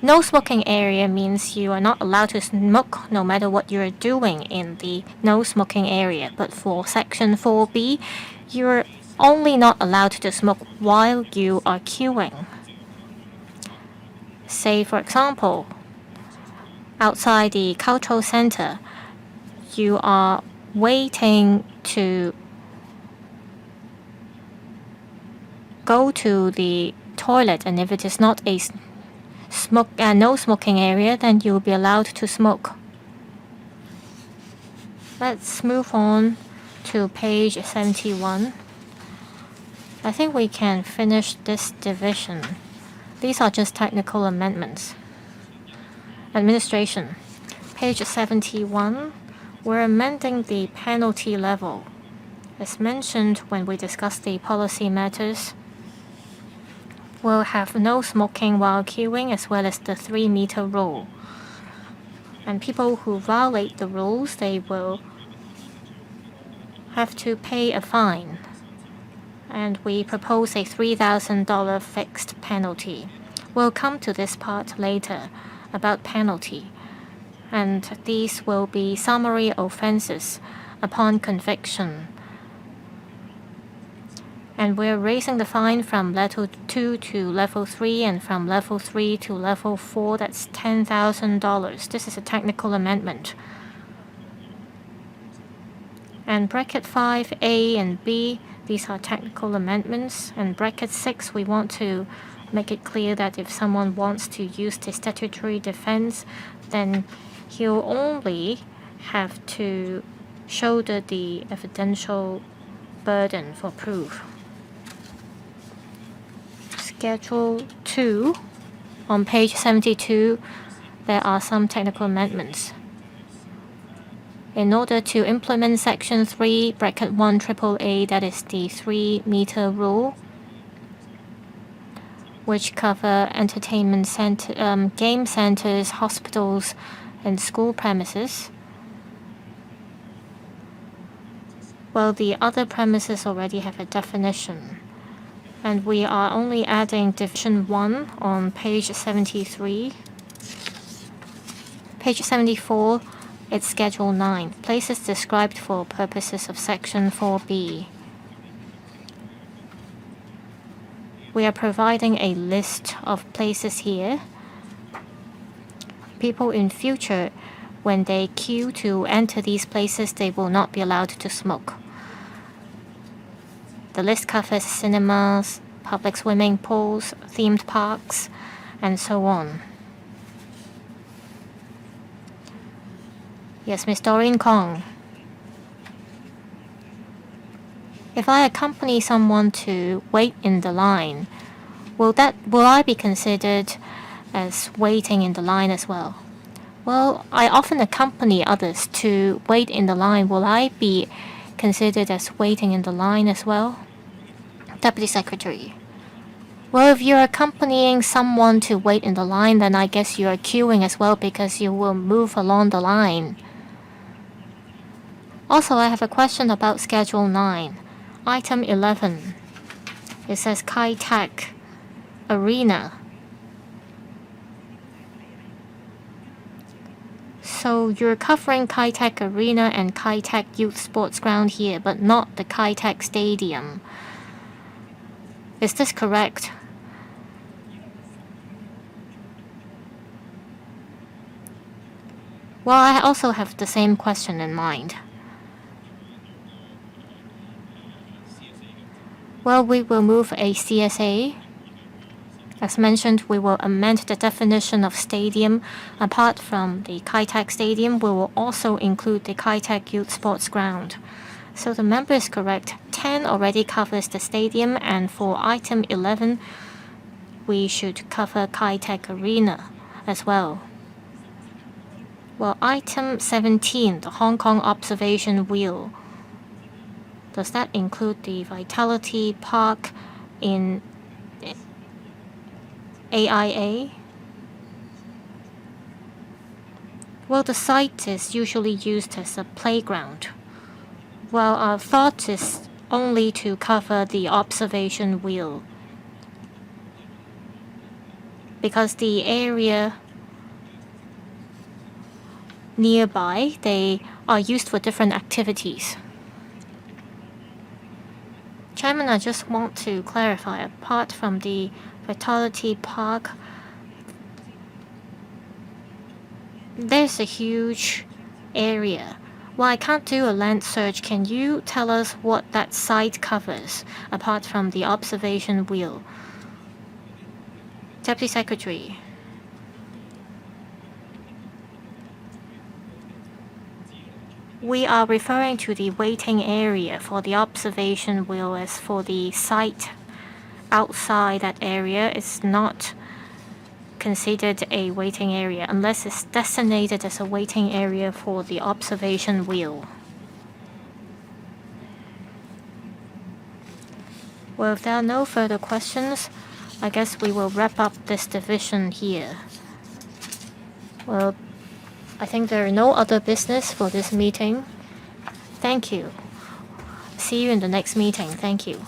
No smoking area means you are not allowed to smoke no matter what you're doing in the no smoking area. But for Section 4B, you're only not allowed to smoke while you are queuing. Say, for example, outside the cultural center, you are waiting to go to the toilet, and if it is not a no smoking area, then you'll be allowed to smoke. Let's move on to page 71. I think we can finish this division. These are just technical amendments. Administration. Page 71. We're amending the penalty level. As mentioned when we discussed the policy matters, we'll have no smoking while queuing as well as the 3-meter rule. And people who violate the rules, they will have to pay a fine. And we propose a $3,000 fixed penalty. We'll come to this part later about penalty. And these will be summary offenses upon conviction. And we're raising the fine from level 2 to level 3 and from level 3 to level 4. That's $10,000. This is a technical amendment. And bracket 5, A and B, these are technical amendments. And bracket 6, we want to make it clear that if someone wants to use the statutory defense, then he'll only have to shoulder the evidential burden for proof. Schedule 2, on page 72, there are some technical amendments. In order to implement section 3, bracket 1, triple A, that is the 3-meter rule, which cover entertainment center, game centers, hospitals, and school premises. Well, the other premises already have a definition. And we are only adding division 1 on page 73. Page 74, it's schedule 9, places described for purposes of section 4B. We are providing a list of places here. People in future, when they queue to enter these places, they will not be allowed to smoke. The list covers cinemas, public swimming pools, themed parks, and so on. Yes, Ms. Doreen Kong. If I accompany someone to wait in the line, will I be considered as waiting in the line as well? Well, I often accompany others to wait in the line. Will I be considered as waiting in the line as well? Deputy Secretary. Well, if you're accompanying someone to wait in the line, then I guess you're queuing as well because you will move along the line. Also, I have a question about Schedule 9. Item 11. It says Kai-Tak Arena. So you're covering Kai-Tak Arena and Kai-Tak Youth Sports Ground here, but not the Kai-Tak Stadium. Is this correct? Well, I also have the same question in mind. Well, we will move a CSA. As mentioned, we will amend the definition of stadium. Apart from the Kai-Tak Stadium, we will also include the Kai-Tak Youth Sports Ground. So the member is correct. 10 already covers the stadium, and for item 11, we should cover Kai-Tak Arena as well. Well, item 17, the Hong Kong Observation Wheel. Does that include the Vitality Park in AIA? Well, the site is usually used as a playground. Well, our thought is only to cover the observation wheel, because the area nearby, they are used for different activities. Chairman, I just want to clarify, apart from the Vitality Park, there's a huge area. Well, I can't do a land search. Can you tell us what that site covers, apart from the observation wheel? Deputy Secretary. We are referring to the waiting area for the observation wheel. As for the site outside that area, it's not considered a waiting area unless it's designated as a waiting area for the observation wheel. Well, if there are no further questions, I guess we will wrap up this division here. Well, I think there are no other business for this meeting. Thank you. See you in the next meeting. Thank you.